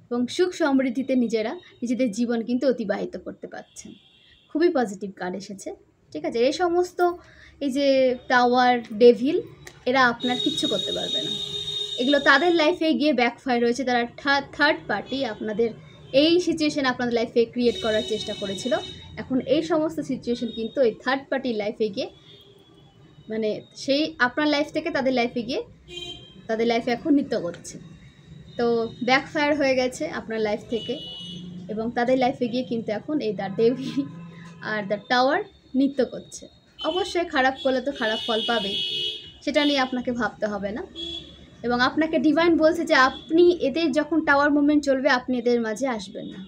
এবং সুখ সমৃদ্ধিতে নিজেদের জীবন কিন্তু অতিবাহিত করতে পারছেন। খুবই পজিটিভ কার্ড এসেছে, ঠিক আছে? এই সমস্ত এই যে টাওয়ার, ডেভিল, এরা আপনার কিচ্ছু করতে পারবে না। এগুলো তাদের লাইফে গিয়ে ব্যাকফায়ার হয়েছে, তারা থার্ড পার্টি আপনাদের এই সিচুয়েশন আপনাদের লাইফে ক্রিয়েট করার চেষ্টা করেছিল। এখন এই সমস্ত সিচুয়েশন কিন্তু এই থার্ড পার্টির লাইফে গিয়ে মানে সেই আপনার লাইফ থেকে তাদের লাইফে গিয়ে তাদের লাইফে এখন নৃত্য করছে। তো ব্যাকফায়ার হয়ে গেছে আপনার লাইফ থেকে এবং তাদের লাইফে গিয়ে কিন্তু এখন এই the devil are the tower নৃত্য করছে। অবশ্যই খারাপ করলে তো খারাপ ফল পাবে, সেটা নিয়ে আপনাকে ভাবতে হবে না। এবং আপনাকে ডিভাইন বলছে যে আপনি এদের যখন টাওয়ার মুভমেন্ট চলবে আপনি এদের মাঝে আসবেন না,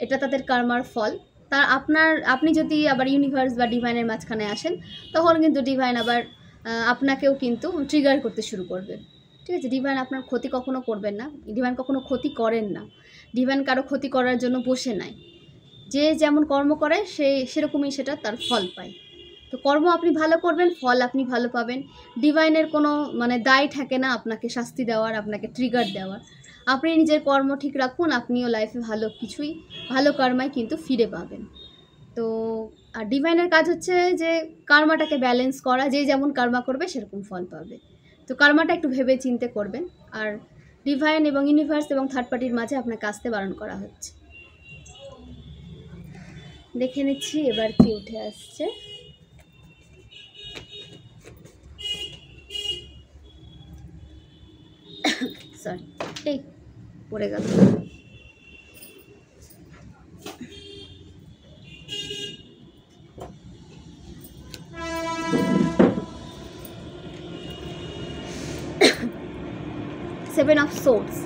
এটা তাদের কর্মার ফল। আপনি যদি আবার ইউনিভার্স বা ডিভাইনের মাঝখানে আসেন তখন কিন্তু ডিভাইন আবার আপনাকেও কিন্তু ট্রিগার করতে শুরু করবে, ঠিক আছে? ডিভাইন আপনার ক্ষতি কখনো করবেন না, ডিভাইন কখনো ক্ষতি করেন না, ডিভাইন কারো ক্ষতি করার জন্য বসে নাই। যে যেমন কর্ম করে সেরকমই সেটা তার ফল পায়। তো কর্ম আপনি ভালো করবেন, ফল আপনি ভালো পাবেন। ডিভাইনের কোনো মানে দায় থাকে না আপনাকে শাস্তি দেওয়ার, আপনাকে ট্রিগার দেওয়ার। আপনি নিজের কর্ম ঠিক রাখুন, আপনিও লাইফে ভালো কর্মায় কিন্তু ফিরে পাবেন। তো আর ডিভাইনের কাজ হচ্ছে যে কর্মাটাকে ব্যালেন্স করা, যে যেমন কর্মা করবে সেরকম ফল পাবে। তো কর্মাটা একটু ভেবে চিন্তে করবেন। আর ডিভাইন এবং ইউনিভার্স এবং থার্ড পার্টির মাঝে আপনাকে আসতে বারণ করা হচ্ছে। দেখে নিচ্ছি এবার কি উঠে আসছে। সরি, এই পড়ে গেল। সেভেন অফ সোর্ডস,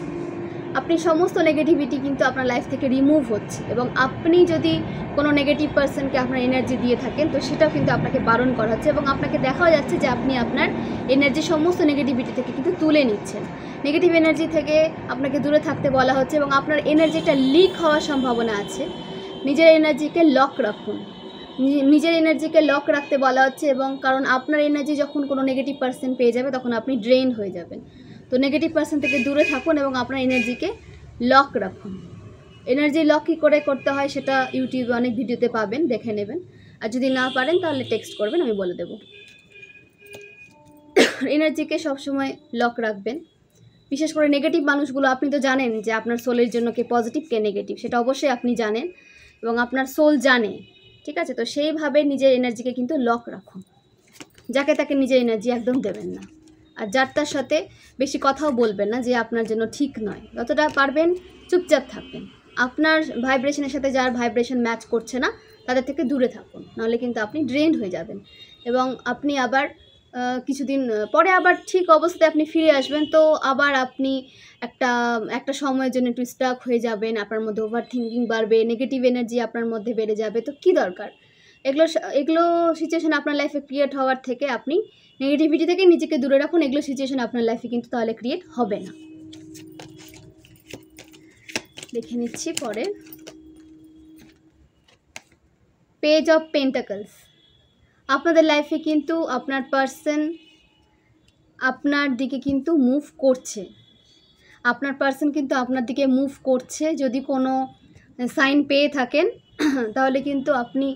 আপনি সমস্ত নেগেটিভিটি কিন্তু আপনার লাইফ থেকে রিমুভ হচ্ছে এবং আপনি যদি কোনো নেগেটিভ পার্সনকে আপনার এনার্জি দিয়ে থাকেন তো সেটাও কিন্তু আপনাকে বারণ করা হচ্ছে এবং আপনাকে দেখাও যাচ্ছে যে আপনি আপনার এনার্জি সমস্ত নেগেটিভিটি থেকে কিন্তু তুলে নিচ্ছেন। নেগেটিভ এনার্জি থেকে আপনাকে দূরে থাকতে বলা হচ্ছে এবং আপনার এনার্জিটা লিক হওয়ার সম্ভাবনা আছে। নিজের এনার্জিকে লক রাখুন, নিজের এনার্জিকে লক রাখতে বলা হচ্ছে এবং কারণ আপনার এনার্জি যখন কোনো নেগেটিভ পার্সন পেয়ে যাবে তখন আপনি ড্রেন হয়ে যাবেন। তো নেগেটিভ পার্সন থেকে দূরে থাকুন এবং আপনার এনার্জিকে লক রাখুন। এনার্জি লক কী করে করতে হয় সেটা ইউটিউবে অনেক ভিডিওতে পাবেন, দেখে নেবেন। আর যদি না পারেন তাহলে টেক্সট করবেন, আমি বলে দেবো। এনার্জিকে সবসময় লক রাখবেন। বিশেষ করে নেগেটিভ মানুষগুলো, আপনি তো জানেন যে আপনার সোলের জন্য কে পজিটিভ কে নেগেটিভ, সেটা অবশ্যই আপনি জানেন এবং আপনার সোল জানে, ঠিক আছে? তো সেইভাবে নিজের এনার্জিকে কিন্তু লক রাখুন। যাকে তাকে নিজের এনার্জি একদম দেবেন না। আর যার তার সাথে বেশি কথাও বলবেন না যে আপনার জন্য ঠিক নয়। যতটা পারবেন চুপচাপ থাকবেন। আপনার ভাইব্রেশনের সাথে যার ভাইব্রেশন ম্যাচ করছে না তাদের থেকে দূরে থাকুন, নাহলে কিন্তু আপনি ড্রেনড হয়ে যাবেন এবং আপনি আবার কিছুদিন পরে আবার ঠিক অবস্থায় আপনি ফিরে আসবেন, তো আবার আপনি একটা সময়ের জন্য একটু স্টাক হয়ে যাবেন, আপনার মধ্যে ওভার থিঙ্কিং বাড়বে, নেগেটিভ এনার্জি আপনার মধ্যে বেড়ে যাবে। তো কী দরকার? এগুলো সিচুয়েশান আপনার লাইফে ক্রিয়েট হওয়ার থেকে আপনি নেগেটিভিটি থেকে নিজেকে দূরে রাখুন। এগুলো সিচুয়েশান আপনার লাইফে কিন্তু তাহলে ক্রিয়েট হবে না। দেখে নিচ্ছি পরে। Page of pentacles. আপনাদের লাইফে কিন্তু আপনার পার্সন আপনার দিকে কিন্তু মুভ করছে। আপনার পার্সন কিন্তু আপনার দিকে মুভ করছে। যদি কোনো সাইন পেয়ে থাকেন তাহলে কিন্তু আপনি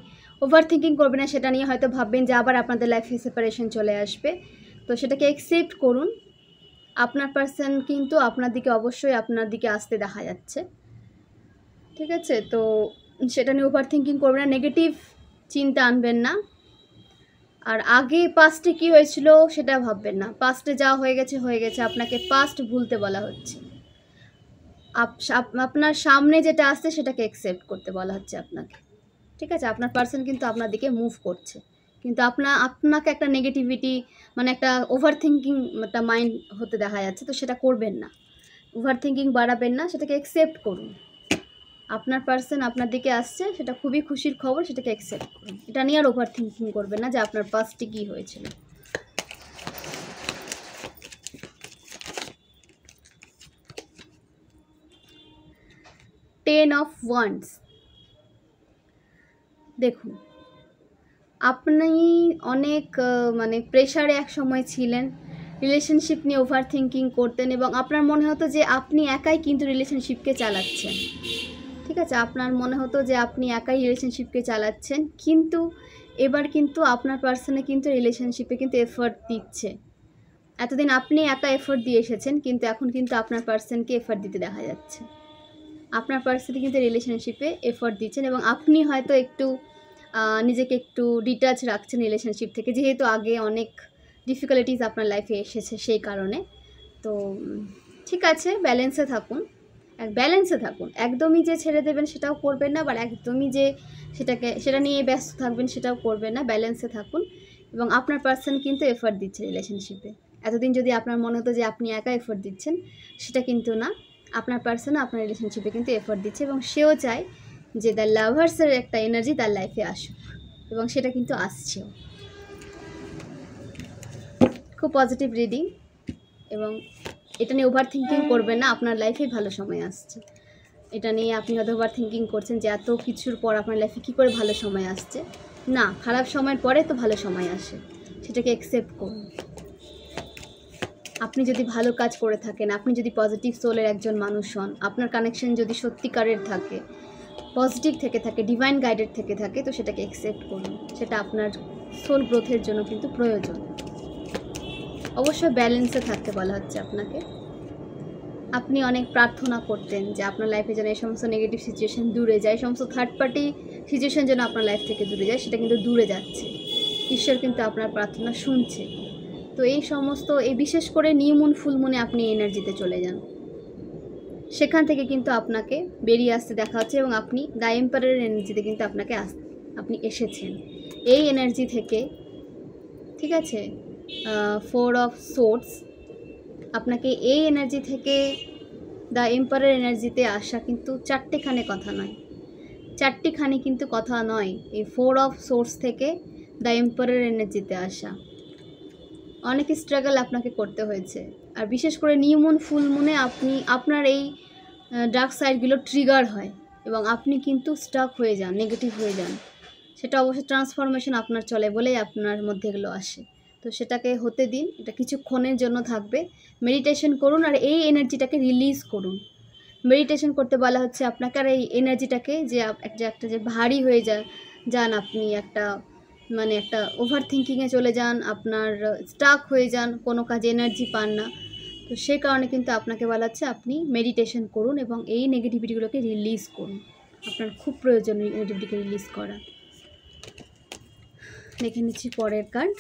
ওভার থিঙ্কিং করবেন না, সেটা নিয়ে হয়তো ভাববেন যে আবার আপনাদের লাইফে সেপারেশন চলে আসবে। তো সেটাকে অ্যাকসেপ্ট করুন। আপনার পার্সন কিন্তু আপনার দিকে অবশ্যই আপনার দিকে আসতে দেখা যাচ্ছে, ঠিক আছে? তো সেটা নিয়ে ওভার থিঙ্কিং করবেন না, নেগেটিভ চিন্তা আনবেন না। আর আগে পাস্টে কী হয়েছিল সেটা ভাববেন না। পাস্টে যা হয়ে গেছে হয়ে গেছে, আপনাকে পাস্ট ভুলতে বলা হচ্ছে। আপনার সামনে যেটা আসছে সেটাকে অ্যাকসেপ্ট করতে বলা হচ্ছে আপনাকে, ঠিক আছে? আপনার পার্সন কিন্তু আপনার দিকে মুভ করছে, কিন্তু আপনাকে একটা নেগেটিভিটি মানে একটা ওভার থিঙ্কিং একটা মাইন্ড হতে দেখা যাচ্ছে। তো সেটা করবেন না, ওভার থিঙ্কিং বাড়াবেন না, সেটাকে অ্যাকসেপ্ট করুন। আপনার পার্সন আপনার দিকে আসছে, সেটা খুবই খুশির খবর, সেটাকে অ্যাকসেপ্ট করুন। এটা নিয়ে আর ওভার থিঙ্কিং করবেন না যে আপনার পাস্টে কী হয়েছিল। Ten of wands. দেখুন, আপনি অনেক মানে প্রেশারে এক সময় ছিলেন, রিলেশনশিপ নিয়ে ওভার থিঙ্কিং করতেন এবং আপনার মনে হতো যে আপনি একাই কিন্তু রিলেশনশিপকে চালাচ্ছেন, ঠিক আছে? আপনার মনে হতো যে আপনি একাই রিলেশনশিপকে চালাচ্ছেন, কিন্তু এবার কিন্তু আপনার পার্সনে কিন্তু রিলেশনশিপে কিন্তু এফোর্ট দিচ্ছে। এতদিন আপনি একা এফোর্ট দিয়ে এসেছেন, কিন্তু এখন কিন্তু আপনার পার্সনকে এফোর্ট দিতে দেখা যাচ্ছে। আপনার পার্সনে কিন্তু রিলেশনশিপে এফোর্ট দিচ্ছেন এবং আপনি হয়তো একটু নিজেকে একটু ডিটাচ রাখছেন রিলেশনশিপ থেকে, যেহেতু আগে অনেক ডিফিকাল্টিস আপনার লাইফে এসেছে সেই কারণে। তো ঠিক আছে, ব্যালেন্সে থাকুন। একদমই যে ছেড়ে দেবেন সেটাও করবেন না, বা একদমই যে সেটা নিয়ে ব্যস্ত থাকবেন সেটাও করবেন না। ব্যালেন্সে থাকুন এবং আপনার পার্সন কিন্তু এফোর্ট দিচ্ছে রিলেশনশিপে। এতদিন যদি আপনার মনে হতো যে আপনি একা এফোর্ট দিচ্ছেন, সেটা কিন্তু না। আপনার পার্সনও আপনার রিলেশনশিপে কিন্তু এফোর্ট দিচ্ছে এবং সেও চায় যে দ্য লাভার্সের একটা এনার্জি তার লাইফে আসুক, এবং সেটা কিন্তু আসছেও। খুব পজিটিভ রিডিং, এবং এটা নিয়ে ওভার থিঙ্কিং করবেন না। আপনার লাইফে ভালো সময় আসছে। এটা নিয়ে আপনি হয়তো ওভার থিঙ্কিং করছেন যে এত কিছুর পর আপনার লাইফে কী করে ভালো সময় আসছে। না, খারাপ সময়ের পরে তো ভালো সময় আসে, সেটাকে অ্যাকসেপ্ট করুন। আপনি যদি ভালো কাজ করে থাকেন, আপনি যদি পজিটিভ সোলের একজন মানুষ হন, আপনার কানেকশন যদি সত্যিকারের থাকে, পজিটিভ থেকে থাকে, ডিভাইন গাইডেড থেকে থাকে, তো সেটাকে অ্যাকসেপ্ট করুন। সেটা আপনার সোল গ্রোথের জন্য কিন্তু প্রয়োজন। অবশ্যই ব্যালেন্সে থাকতে বলা হচ্ছে আপনাকে। আপনি অনেক প্রার্থনা করতেন যে আপনার লাইফে যেন এই সমস্ত নেগেটিভ সিচুয়েশান দূরে যায়, সমস্ত থার্ড পার্টি সিচুয়েশান যেন আপনার লাইফ থেকে দূরে যায়, সেটা কিন্তু দূরে যাচ্ছে। ঈশ্বর কিন্তু আপনার প্রার্থনা শুনছে। তো এই বিশেষ করে নিউ মুন, ফুল মুনে আপনি এনার্জিতে চলে যান, সেখান থেকে কিন্তু আপনাকে বেরিয়ে আসতে দেখা হচ্ছে এবং আপনি দ্য এম্পায়ারের এনার্জিতে কিন্তু আপনি এসেছেন এই এনার্জি থেকে, ঠিক আছে? 4 অফ সোর্ডস, আপনাকে এই এনার্জি থেকে দ্য এম্পায়ারের এনার্জিতে আসা কিন্তু চারটেখানি কিন্তু কথা নয়। এই 4 অফ সোর্স থেকে দ্য এম্পায়ারের এনার্জিতে আসা অনেক স্ট্রাগল আপনাকে করতে হয়েছে। আর বিশেষ করে নিউ মুন, ফুল মুনে আপনার এই ডার্ক সাইডগুলো ট্রিগার হয় এবং আপনি কিন্তু স্টাক হয়ে যান, নেগেটিভ হয়ে যান। সেটা অবশ্যই ট্রান্সফরমেশন আপনার চলে বলেই আপনার মধ্যে এগুলো আসে। তো সেটাকে হতে দিন, এটা কিছুক্ষণের জন্য থাকবে। মেডিটেশন করুন আর এই এনার্জিটাকে রিলিজ করুন। মেডিটেশন করতে বলা হচ্ছে আপনাকে, আর এই এনার্জিটাকে যে একটা যে ভারী হয়ে যান আপনি, একটা মানে একটা ওভার থিঙ্কিংয়ে চলে যান, আপনার স্টাক হয়ে যান, কোনো কাজে এনার্জি পান না। তো সেই কারণে কিন্তু আপনাকে বলা হচ্ছে আপনি মেডিটেশন করুন এবং এই নেগেটিভিটিগুলোকে রিলিজ করুন। আপনার খুব প্রয়োজন নেগেটিভিটিকে রিলিজ করা। দেখে নিচ্ছি পরের কার্ড।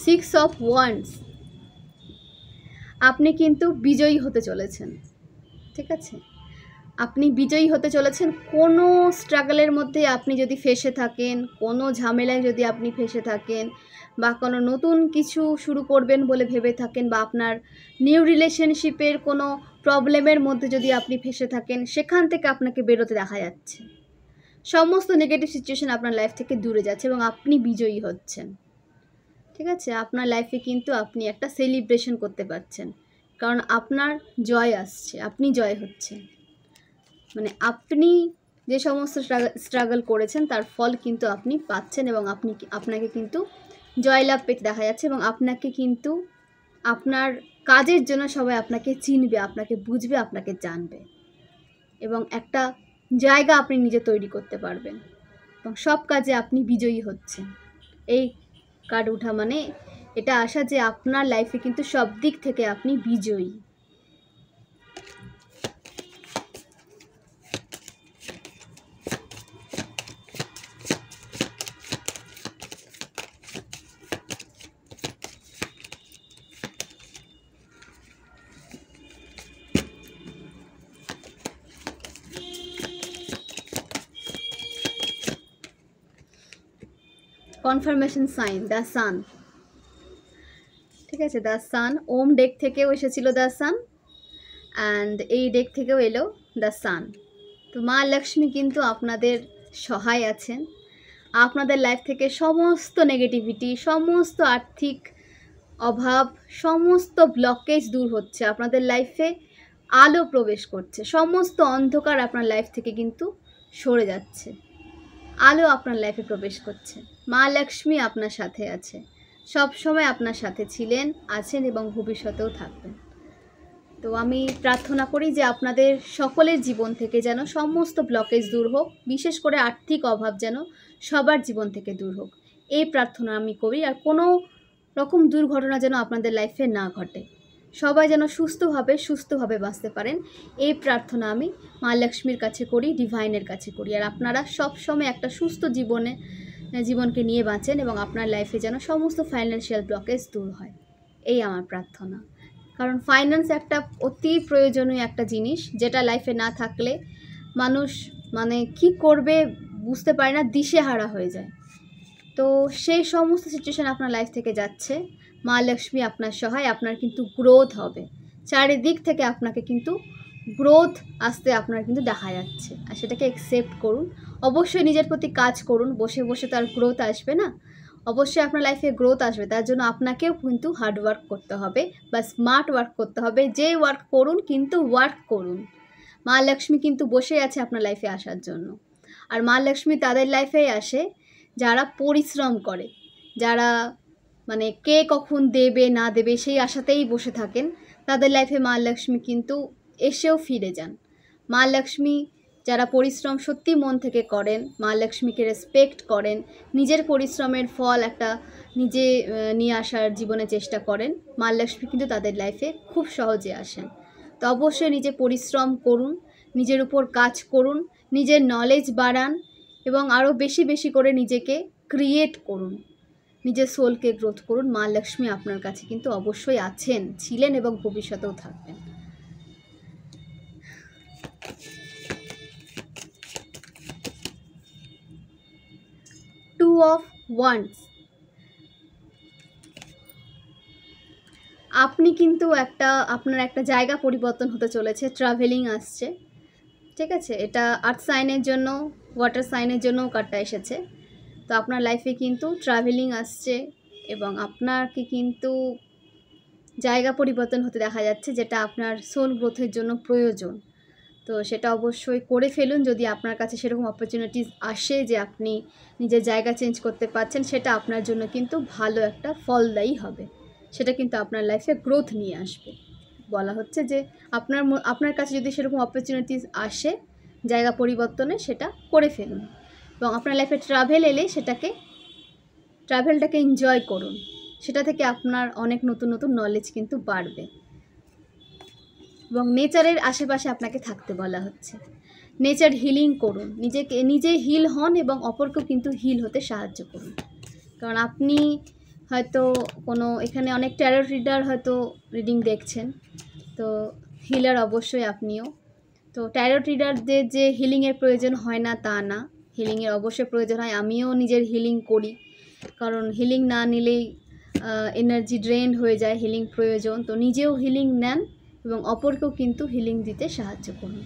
Six of wands. আপনি কিন্তু বিজয়ী হতে চলেছেন, ঠিক আছে? আপনি বিজয়ী হতে চলেছেন। কোনো স্ট্রাগলের মধ্যে আপনি যদি ফেঁসে থাকেন, কোনো ঝামেলায় যদি আপনি ফেঁসে থাকেন, বা কোনো নতুন কিছু শুরু করবেন বলে ভেবে থাকেন, বা আপনার নিউ রিলেশনশিপের কোনো প্রবলেমের মধ্যে যদি আপনি ফেঁসে থাকেন, সেখান থেকে আপনাকে বেরোতে দেখা যাচ্ছে। সমস্ত নেগেটিভ সিচুয়েশন আপনার লাইফ থেকে দূরে যাচ্ছে এবং আপনি বিজয়ী হচ্ছেন, ঠিক আছে? আপনার লাইফে কিন্তু আপনি একটা সেলিব্রেশন করতে পারছেন, কারণ আপনার জয় আসছে, আপনি জয় হচ্ছেন। মানে আপনি যে সমস্ত স্ট্রাগল করেছেন তার ফল কিন্তু আপনি পাচ্ছেন এবং আপনাকে কিন্তু জয়লাভ পেতে দেখা যাচ্ছে এবং আপনাকে কিন্তু আপনার কাজের জন্য সবাই আপনাকে চিনবে, আপনাকে বুঝবে, আপনাকে জানবে এবং একটা জায়গা আপনি নিজে তৈরি করতে পারবেন এবং সব কাজে আপনি বিজয়ী হচ্ছেন। এই কার্ড ওঠা মানে এটা আসা যে আপনার লাইফে কিন্তু সব দিক থেকে আপনি বিজয়ী। কনফার্মেশন সাইন দ্য সান, ঠিক আছে? দ্য সান, ওম ডেক থেকেও এসেছিল দ্য সান, অ্যান্ড এই ডেক থেকেও এলো দ্য সান। তো মা লক্ষ্মী কিন্তু আপনাদের সহায় আছেন। আপনাদের লাইফ থেকে সমস্ত নেগেটিভিটি, সমস্ত আর্থিক অভাব, সমস্ত ব্লকেজ দূর হচ্ছে। আপনাদের লাইফে আলো প্রবেশ করছে, সমস্ত অন্ধকার আপনার লাইফ থেকে কিন্তু সরে যাচ্ছে, আলো আপনার লাইফে প্রবেশ করছে। মা লক্ষ্মী আপনার সাথে আছে, সব সময় আপনার সাথে ছিলেন, আছেন এবং ভবিষ্যতেও থাকবেন। তো আমি প্রার্থনা করি যে আপনাদের সকলের জীবন থেকে যেন সমস্ত ব্লকেজ দূর হোক, বিশেষ করে আর্থিক অভাব যেন সবার জীবন থেকে দূর হোক, এই প্রার্থনা আমি করি। আর কোনো রকম দুর্ঘটনা যেন আপনাদের লাইফে না ঘটে, সবাই যেন সুস্থভাবে বাঁচতে পারেন, এই প্রার্থনা আমি মা লক্ষ্মীর কাছে করি, ডিভাইনের কাছে করি। আর আপনারা সব সময় একটা সুস্থ জীবনকে নিয়ে বাঁচেন এবং আপনার লাইফে যেন সমস্ত ফাইন্যান্সিয়াল ব্লকেজ দূর হয়, এই আমার প্রার্থনা। কারণ ফাইন্যান্স একটা অতি প্রয়োজনীয় একটা জিনিস, যেটা লাইফে না থাকলে মানুষ মানে কি করবে বুঝতে পারে না, দিশেহারা হয়ে যায়। তো সেই সমস্ত সিচুয়েশান আপনার লাইফ থেকে যাচ্ছে, মা লক্ষ্মী আপনার সহায়, আপনার কিন্তু গ্রোথ হবে, চারিদিক থেকে আপনাকে কিন্তু গ্রোথ আসতে আপনার কিন্তু দেখা যাচ্ছে। আর সেটাকে অ্যাকসেপ্ট করুন, অবশ্যই নিজের প্রতি কাজ করুন, বসে বসে তার গ্রোথ আসবে না, অবশ্যই আপনার লাইফে গ্রোথ আসবে। তার জন্য আপনাকেও কিন্তু হার্ড ওয়ার্ক করতে হবে বা স্মার্ট ওয়ার্ক করতে হবে। যে ওয়ার্ক করুন কিন্তু ওয়ার্ক করুন। মা লক্ষ্মী কিন্তু বসে আছে আপনার লাইফে আসার জন্য। আর মা লক্ষ্মী তাদের লাইফেই আসে যারা পরিশ্রম করে, যারা মানে কে কখন দেবে না দেবে সেই আশাতেই বসে থাকেন, তাদের লাইফে মা লক্ষ্মী কিন্তু এসেও ফিরে যান। মা লক্ষ্মী যারা পরিশ্রম সত্যি মন থেকে করেন, মা লক্ষ্মীকে রেসপেক্ট করেন, নিজের পরিশ্রমের ফল একটা নিজে নিয়ে আসার জীবনে চেষ্টা করেন, মা লক্ষ্মী কিন্তু তাদের লাইফে খুব সহজে আসেন। তো অবশ্যই নিজে পরিশ্রম করুন, নিজের উপর কাজ করুন, নিজের নলেজ বাড়ান এবং আরও বেশি বেশি করে নিজেকে ক্রিয়েট করুন, নিজের সোলকে গ্রোথ করুন। মা লক্ষ্মী আপনার কাছে কিন্তু অবশ্যই আছেন, ছিলেন এবং ভবিষ্যতেও থাকবেন। টু অফ ওয়ান্ডস, আপনি কিন্তু আপনার একটা জায়গা পরিবর্তন হতে চলেছে, ট্রাভেলিং আসছে, ঠিক আছে? এটা আর্থ সাইনের জন্য, ওয়াটার সাইনের জন্যও কার্ডটা এসেছে। তো আপনার লাইফে কিন্তু ট্রাভেলিং আসছে এবং আপনাকে কিন্তু জায়গা পরিবর্তন হতে দেখা যাচ্ছে, যেটা আপনার সোল গ্রোথের জন্য প্রয়োজন। তো সেটা অবশ্যই করে ফেলুন। যদি আপনার কাছে সেরকম অপরচুনিটিস আসে যে আপনি নিজের জায়গা চেঞ্জ করতে পারছেন, সেটা আপনার জন্য কিন্তু ভালো একটা ফলদায়ী হবে। সেটা কিন্তু আপনার লাইফে গ্রোথ নিয়ে আসবে। বলা হচ্ছে যে আপনার কাছে যদি সেরকম অপরচুনিটিস আসে জায়গা পরিবর্তনে, সেটা করে ফেলুন এবং আপনার লাইফে ট্রাভেল এলে ট্রাভেলটাকে এনজয় করুন। সেটা থেকে আপনার অনেক নতুন নতুন নলেজ কিন্তু বাড়বে এবং নেচারের আশেপাশে আপনাকে থাকতে বলা হচ্ছে। নেচার হিলিং করুন, নিজে হিল হন এবং অপরকেও কিন্তু হিল হতে সাহায্য করুন। কারণ আপনি হয়তো এখানে অনেক ট্যারো রিডার হয়তো রিডিং দেখছেন, তো হিলার অবশ্যই আপনিও। তো ট্যারো রিডারদের যে হিলিংয়ের প্রয়োজন হয় না তা না, হিলিংয়ের অবশ্যই প্রয়োজন হয়। আমিও নিজের হিলিং করি, কারণ হিলিং না নিলেই এনার্জি ড্রেন্ড হয়ে যায়। হিলিং প্রয়োজন, তো নিজেও হিলিং নেন এবং অপরকেও কিন্তু হিলিং দিতে সাহায্য করুন।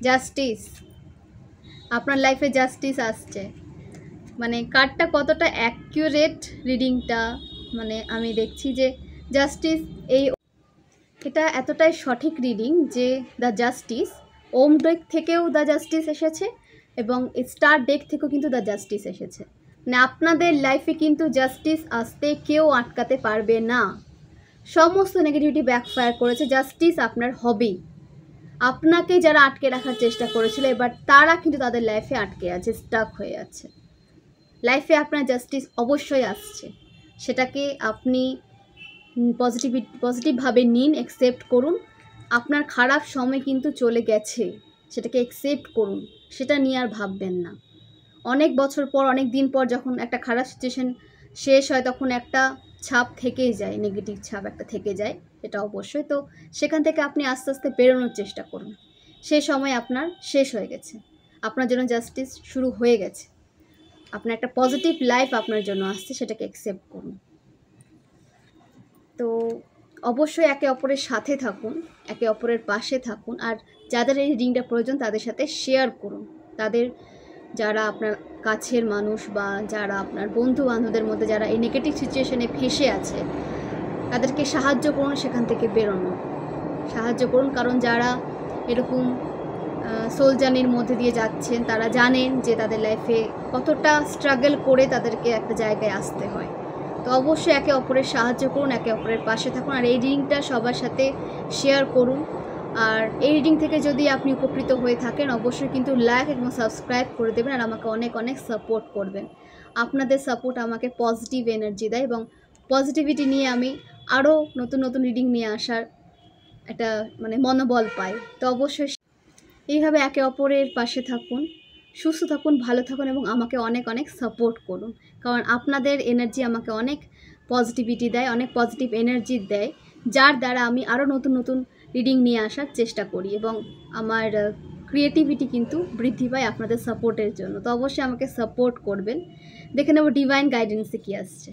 জাস্টিস, আপনার লাইফে জাস্টিস আসছে। মানে কার্ডটা কতটা অ্যাকিউরেট রিডিংটা, মানে আমি দেখছি যে জাস্টিস এটা এতটাই সঠিক রিডিং যে দ্য জাস্টিস ওম ডেক থেকেও দ্য জাস্টিস এসেছে এবং স্টার ডেক থেকেও কিন্তু দ্য জাস্টিস এসেছে। মানে আপনাদের লাইফে কিন্তু জাস্টিস আসতে কেউ আটকাতে পারবে না। সমস্ত নেগেটিভিটি ব্যাকফায়ার করেছে, জাস্টিস আপনার হবেই। আপনাকে যারা আটকে রাখার চেষ্টা করেছিল, এবার তারা কিন্তু তাদের লাইফে আটকে আছে, স্টাক হয়ে আছে। লাইফে আপনার জাস্টিস অবশ্যই আসছে, সেটাকে আপনি পজিটিভভাবে নিন, অ্যাকসেপ্ট করুন। আপনার খারাপ সময় কিন্তু চলে গেছে, সেটাকে অ্যাকসেপ্ট করুন, সেটা নিয়ে আর ভাববেন না। অনেক বছর পর, অনেক দিন পর যখন একটা খারাপ সিচুয়েশন শেষ হয়, তখন একটা ছাপ থেকেই যায়, নেগেটিভ ছাপ একটা থেকে যায়, এটা অবশ্যই। তো সেখান থেকে আপনি আস্তে আস্তে বেরোনোর চেষ্টা করুন। সেই সময় আপনার শেষ হয়ে গেছে, আপনার জন্য জাস্টিস শুরু হয়ে গেছে। আপনার একটা পজিটিভ লাইফ আপনার জন্য আসছে, সেটাকে অ্যাকসেপ্ট করুন। তো অবশ্যই একে অপরের সাথে থাকুন, একে অপরের পাশে থাকুন, আর যাদের এই রিডিংটা প্রয়োজন তাদের সাথে শেয়ার করুন। তাদের যারা আপনার কাছের মানুষ বা যারা আপনার বন্ধু বান্ধবদের মধ্যে যারা এই নেগেটিভ সিচুয়েশনে ফেসে আছে, তাদেরকে সাহায্য করুন সেখান থেকে বেরোনো, সাহায্য করুন। কারণ যারা এরকম সোল জার্নির মধ্যে দিয়ে যাচ্ছেন, তারা জানেন যে তাদের লাইফে কতটা স্ট্রাগল করে তাদেরকে একটা জায়গায় আসতে হয়। তো অবশ্যই একে অপরের সাহায্য করুন, একে অপরের পাশে থাকুন, আর এই রিডিংটা সবার সাথে শেয়ার করুন। আর এই রিডিং থেকে যদি আপনি উপকৃত হয়ে থাকেন, অবশ্যই কিন্তু লাইক এবং সাবস্ক্রাইব করে দেবেন আর আমাকে অনেক অনেক সাপোর্ট করবেন। আপনাদের সাপোর্ট আমাকে পজিটিভ এনার্জি দেয় এবং পজিটিভিটি নিয়ে আমি আরও নতুন নতুন রিডিং নিয়ে আসার একটা মনোবল পাই। তো অবশ্যই এইভাবে একে অপরের পাশে থাকুন, সুস্থ থাকুন, ভালো থাকুন এবং আমাকে অনেক অনেক সাপোর্ট করুন। কারণ আপনাদের এনার্জি আমাকে অনেক পজিটিভিটি দেয়, অনেক পজিটিভ এনার্জি দেয়, যার দ্বারা আমি আরও নতুন নতুন রিডিং নিয়ে আসার চেষ্টা করি এবং আমার ক্রিয়েটিভিটি কিন্তু বৃদ্ধি পায় আপনাদের সাপোর্টের জন্য। তো অবশ্যই আমাকে সাপোর্ট করবেন। দেখে নেব ডিভাইন গাইডেন্সে কী আসছে।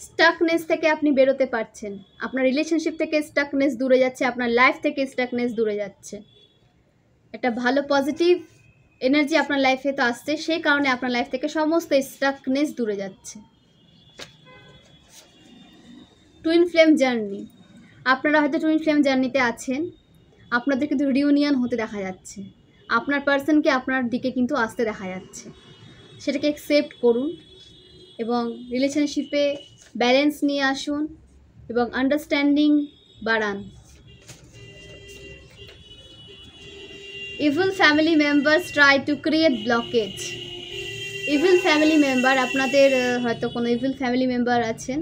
স্টাকনেস থেকে আপনি বেরোতে পারছেন, আপনার রিলেশনশিপ থেকে স্টাকনেস দূরে যাচ্ছে, আপনার লাইফ থেকে স্টাকনেস দূরে যাচ্ছে। একটা ভালো পজিটিভ এনার্জি আপনার লাইফে তো আসছে, সেই কারণে আপনার লাইফ থেকে সমস্ত স্টাকনেস দূরে যাচ্ছে। টুইন ফ্লেম জার্নি, আপনারা হয়তো টুইন ফ্লেম জার্নিতে আছেন, আপনাদের কিন্তু রিউনিয়ন হতে দেখা যাচ্ছে, আপনার পার্সনকে আপনার দিকে কিন্তু আসতে দেখা যাচ্ছে। সেটাকে অ্যাকসেপ্ট করুন এবং রিলেশনশিপে ব্যালেন্স নিয়ে আসুন এবং আন্ডারস্ট্যান্ডিং বাড়ান। Evil family members try to create blockage. Evil family member, আপনাদের হয়তো কোনো ইভিল ফ্যামিলি মেম্বার আছেন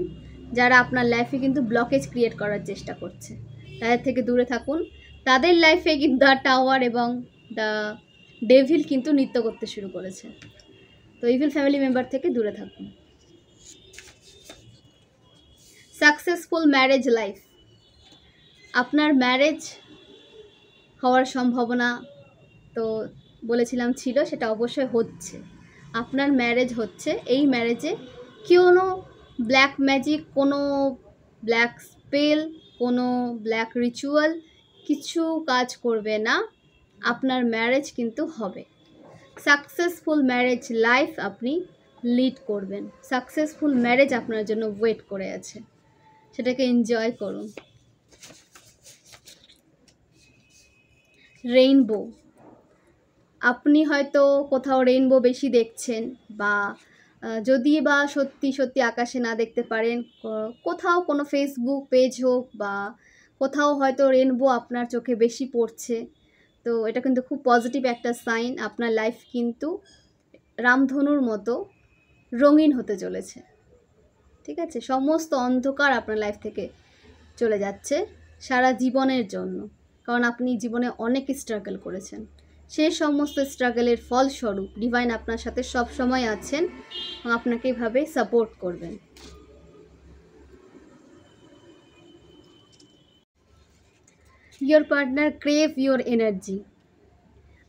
যারা আপনার লাইফে কিন্তু ব্লকেজ ক্রিয়েট করার চেষ্টা করছে, তাদের থেকে দূরে থাকুন। তাদের লাইফে কিন্তু দ্য টাওয়ার এবং দ্য ডেভিল কিন্তু নৃত্য করতে শুরু করেছে, তো ইভিল ফ্যামিলি মেম্বার থেকে দূরে থাকুন। সাকসেসফুল ম্যারেজ লাইফ, আপনার ম্যারেজ হওয়ার সম্ভাবনা তো বলেছিলাম ছিল সেটা অবশ্যই হচ্ছে। আপনার ম্যারেজ হচ্ছে, এই ম্যারেজে কোনো ব্ল্যাক ম্যাজিক, কোনো ব্ল্যাক স্পেল, কোনো ব্ল্যাক রিচুয়াল কিছু কাজ করবে না। আপনার ম্যারেজ কিন্তু হবে। সাকসেসফুল ম্যারেজ লাইফ আপনি লিড করবেন। সাকসেসফুল ম্যারেজ আপনার জন্য ওয়েট করে আছে, সেটাকে এনজয় করুন। রেইনবো, আপনি হয়তো কোথাও রেইনবো বেশি দেখছেন, বা যদি বা সত্যি সত্যি আকাশে না দেখতে পারেন, কোথাও কোনো ফেসবুক পেজ হোক বা কোথাও হয়তো রেইনবো আপনার চোখে বেশি পড়ছে, তো এটা কিন্তু খুব পজিটিভ একটা সাইন। আপনার লাইফ কিন্তু রামধনুর মতো রঙিন হতে চলেছে। ঠিক আছে, সমস্ত অন্ধকার আপনার লাইফ থেকে চলে যাচ্ছে সারা জীবনের জন্য, কারণ আপনি জীবনে অনেক স্ট্রাগল করেছেন। সেই সমস্ত স্ট্রাগলের ফলস্বরূপ ডিভাইন আপনার সাথে সব সময় আছেন এবং আপনাকে এভাবে সাপোর্ট করবেন। Your partner crave your energy,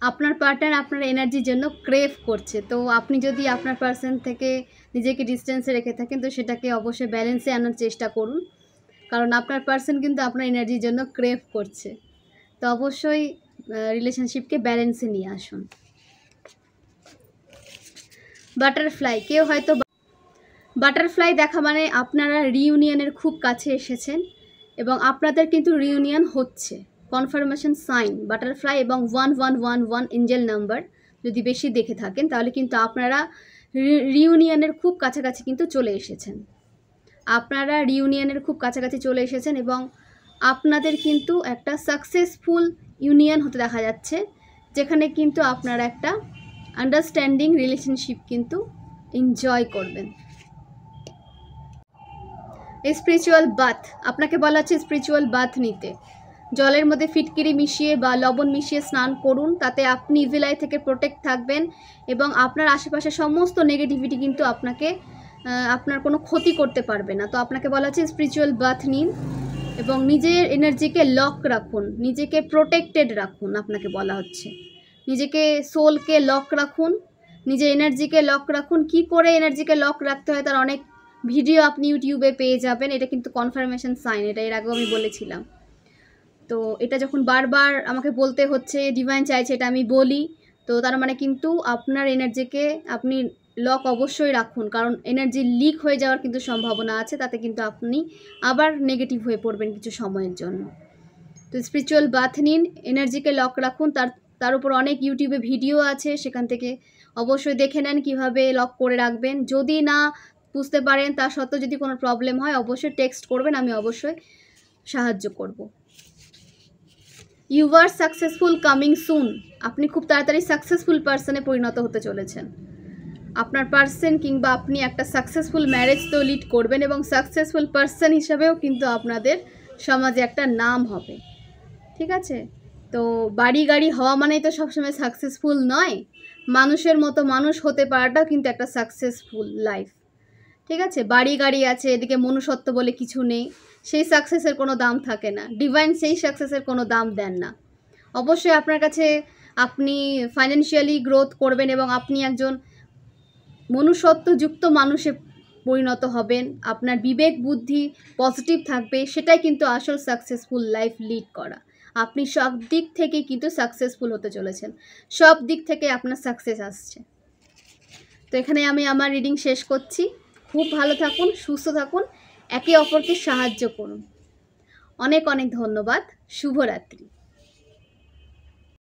আপনার পার্টনার আপনার এনার্জির জন্য ক্রেভ করছে। তো আপনি যদি আপনার পার্সন থেকে নিজেকে ডিস্টেন্সে রেখে থাকেন, তো সেটাকে অবশ্যই ব্যালেন্সে আনার চেষ্টা করুন, কারণ আপনার পার্সন কিন্তু আপনার এনার্জির জন্য ক্রেভ করছে। তো অবশ্যই রিলেশনশিপকে ব্যালেন্সে নিয়ে আসুন। বাটারফ্লাই, কেউ হয়তো বাটারফ্লাই দেখা মানে আপনারা রিইউনিয়নের খুব কাছে এসেছেন এবং আপনাদের কিন্তু রিইউনিয়ন হচ্ছে। কনফার্মেশন সাইন বাটারফ্লাই এবং 1111 এঞ্জেল নাম্বার যদি বেশি দেখে থাকেন, তাহলে কিন্তু আপনারা রিইউনিয়নের খুব কাছাকাছি কিন্তু চলে এসেছেন। আপনারা রিইউনিয়নের খুব কাছাকাছি চলে এসেছেন এবং আপনাদের কিন্তু একটা সাকসেসফুল ইউনিয়ন হতে দেখা যাচ্ছে, যেখানে কিন্তু আপনারা একটা আন্ডারস্ট্যান্ডিং রিলেশনশিপ কিন্তু এনজয় করবেন। স্পিরিচুয়াল বাথ, আপনাকে বলা হচ্ছে স্পিরিচুয়াল বাথ নিতে। জলের মধ্যে ফিটকিরি মিশিয়ে বা লবণ মিশিয়ে স্নান করুন, তাতে আপনি ইভিল আই থেকে প্রোটেক্ট থাকবেন এবং আপনার আশেপাশে সমস্ত নেগেটিভিটি কিন্তু আপনার কোনো ক্ষতি করতে পারবে না। তো আপনাকে বলা হচ্ছে স্পিরিচুয়াল বাথ নিন এবং নিজের এনার্জিকে লক রাখুন, নিজেকে প্রোটেক্টেড রাখুন। আপনাকে বলা হচ্ছে নিজেকে সোলকে লক রাখুন, নিজের এনার্জিকে লক রাখুন। কি করে এনার্জিকে লক রাখতে হয় তার অনেক ভিডিও আপনি ইউটিউবে পেয়ে যাবেন। এটা কিন্তু কনফার্মেশন সাইন, এটা এর আগেও আমি বলেছিলাম। তো এটা যখন বারবার আমাকে বলতে হচ্ছে, ডিভাইন চাইছে এটা আমি বলি, তো তার মানে কিন্তু আপনার এনার্জিকে আপনি লক অবশ্যই রাখুন, কারণ এনার্জি লিক হয়ে যাওয়ার কিন্তু সম্ভাবনা আছে, তাতে কিন্তু আপনি আবার নেগেটিভ হয়ে পড়বেন কিছু সময়ের জন্য। তো স্পিরিচুয়াল বাথ নিন, এনার্জিকে লক রাখুন। তার উপর অনেক ইউটিউবে ভিডিও আছে, সেখান থেকে অবশ্যই দেখে নেন কীভাবে লক করে রাখবেন। যদি না বুঝতে পারেন, তা সত্ত্বেও যদি কোনো প্রবলেম হয় অবশ্যই টেক্সট করবেন, আমি অবশ্যই সাহায্য করব। You are successful coming soon, আপনি খুব তাড়াতাড়ি সাকসেসফুল পার্সনে পরিণত হতে চলেছেন। আপনার পার্সন কিংবা আপনি একটা সাকসেসফুল ম্যারেজ তো লিড করবেন এবং সাকসেসফুল পার্সন হিসাবেও কিন্তু আপনাদের সমাজে একটা নাম হবে। ঠিক আছে, তো বাড়ি গাড়ি হওয়া মানেই তো সবসময় সাকসেসফুল নয়, মানুষের মতো মানুষ হতে পারাটাও কিন্তু একটা সাকসেসফুল লাইফ। ঠিক আছে, বাড়ি গাড়ি আছে, এদিকে মনুষ্যত্ব বলে কিছু নেই, সেই সাকসেসের কোনো দাম থাকে না। ডিভাইন সেই সাকসেসের কোনো দাম দেন না। অবশ্যই আপনার কাছে আপনি ফাইন্যান্সিয়ালি গ্রোথ করবেন এবং আপনি একজন মনুষ্যত্বযুক্ত মানুষে পরিণত হবেন, আপনার বিবেক বুদ্ধি পজিটিভ থাকবে, সেটাই কিন্তু আসল সাকসেসফুল লাইফ লিড করা। আপনি সব দিক থেকেই কিন্তু সাকসেসফুল হতে চলেছেন, সব দিক থেকে আপনার সাকসেস আসছে। তো এখানে আমি আমার রিডিং শেষ করছি। খুব ভালো থাকুন, সুস্থ থাকুন, একে অপরকে সাহায্য করুন। অনেক অনেক ধন্যবাদ। শুভরাত্রি।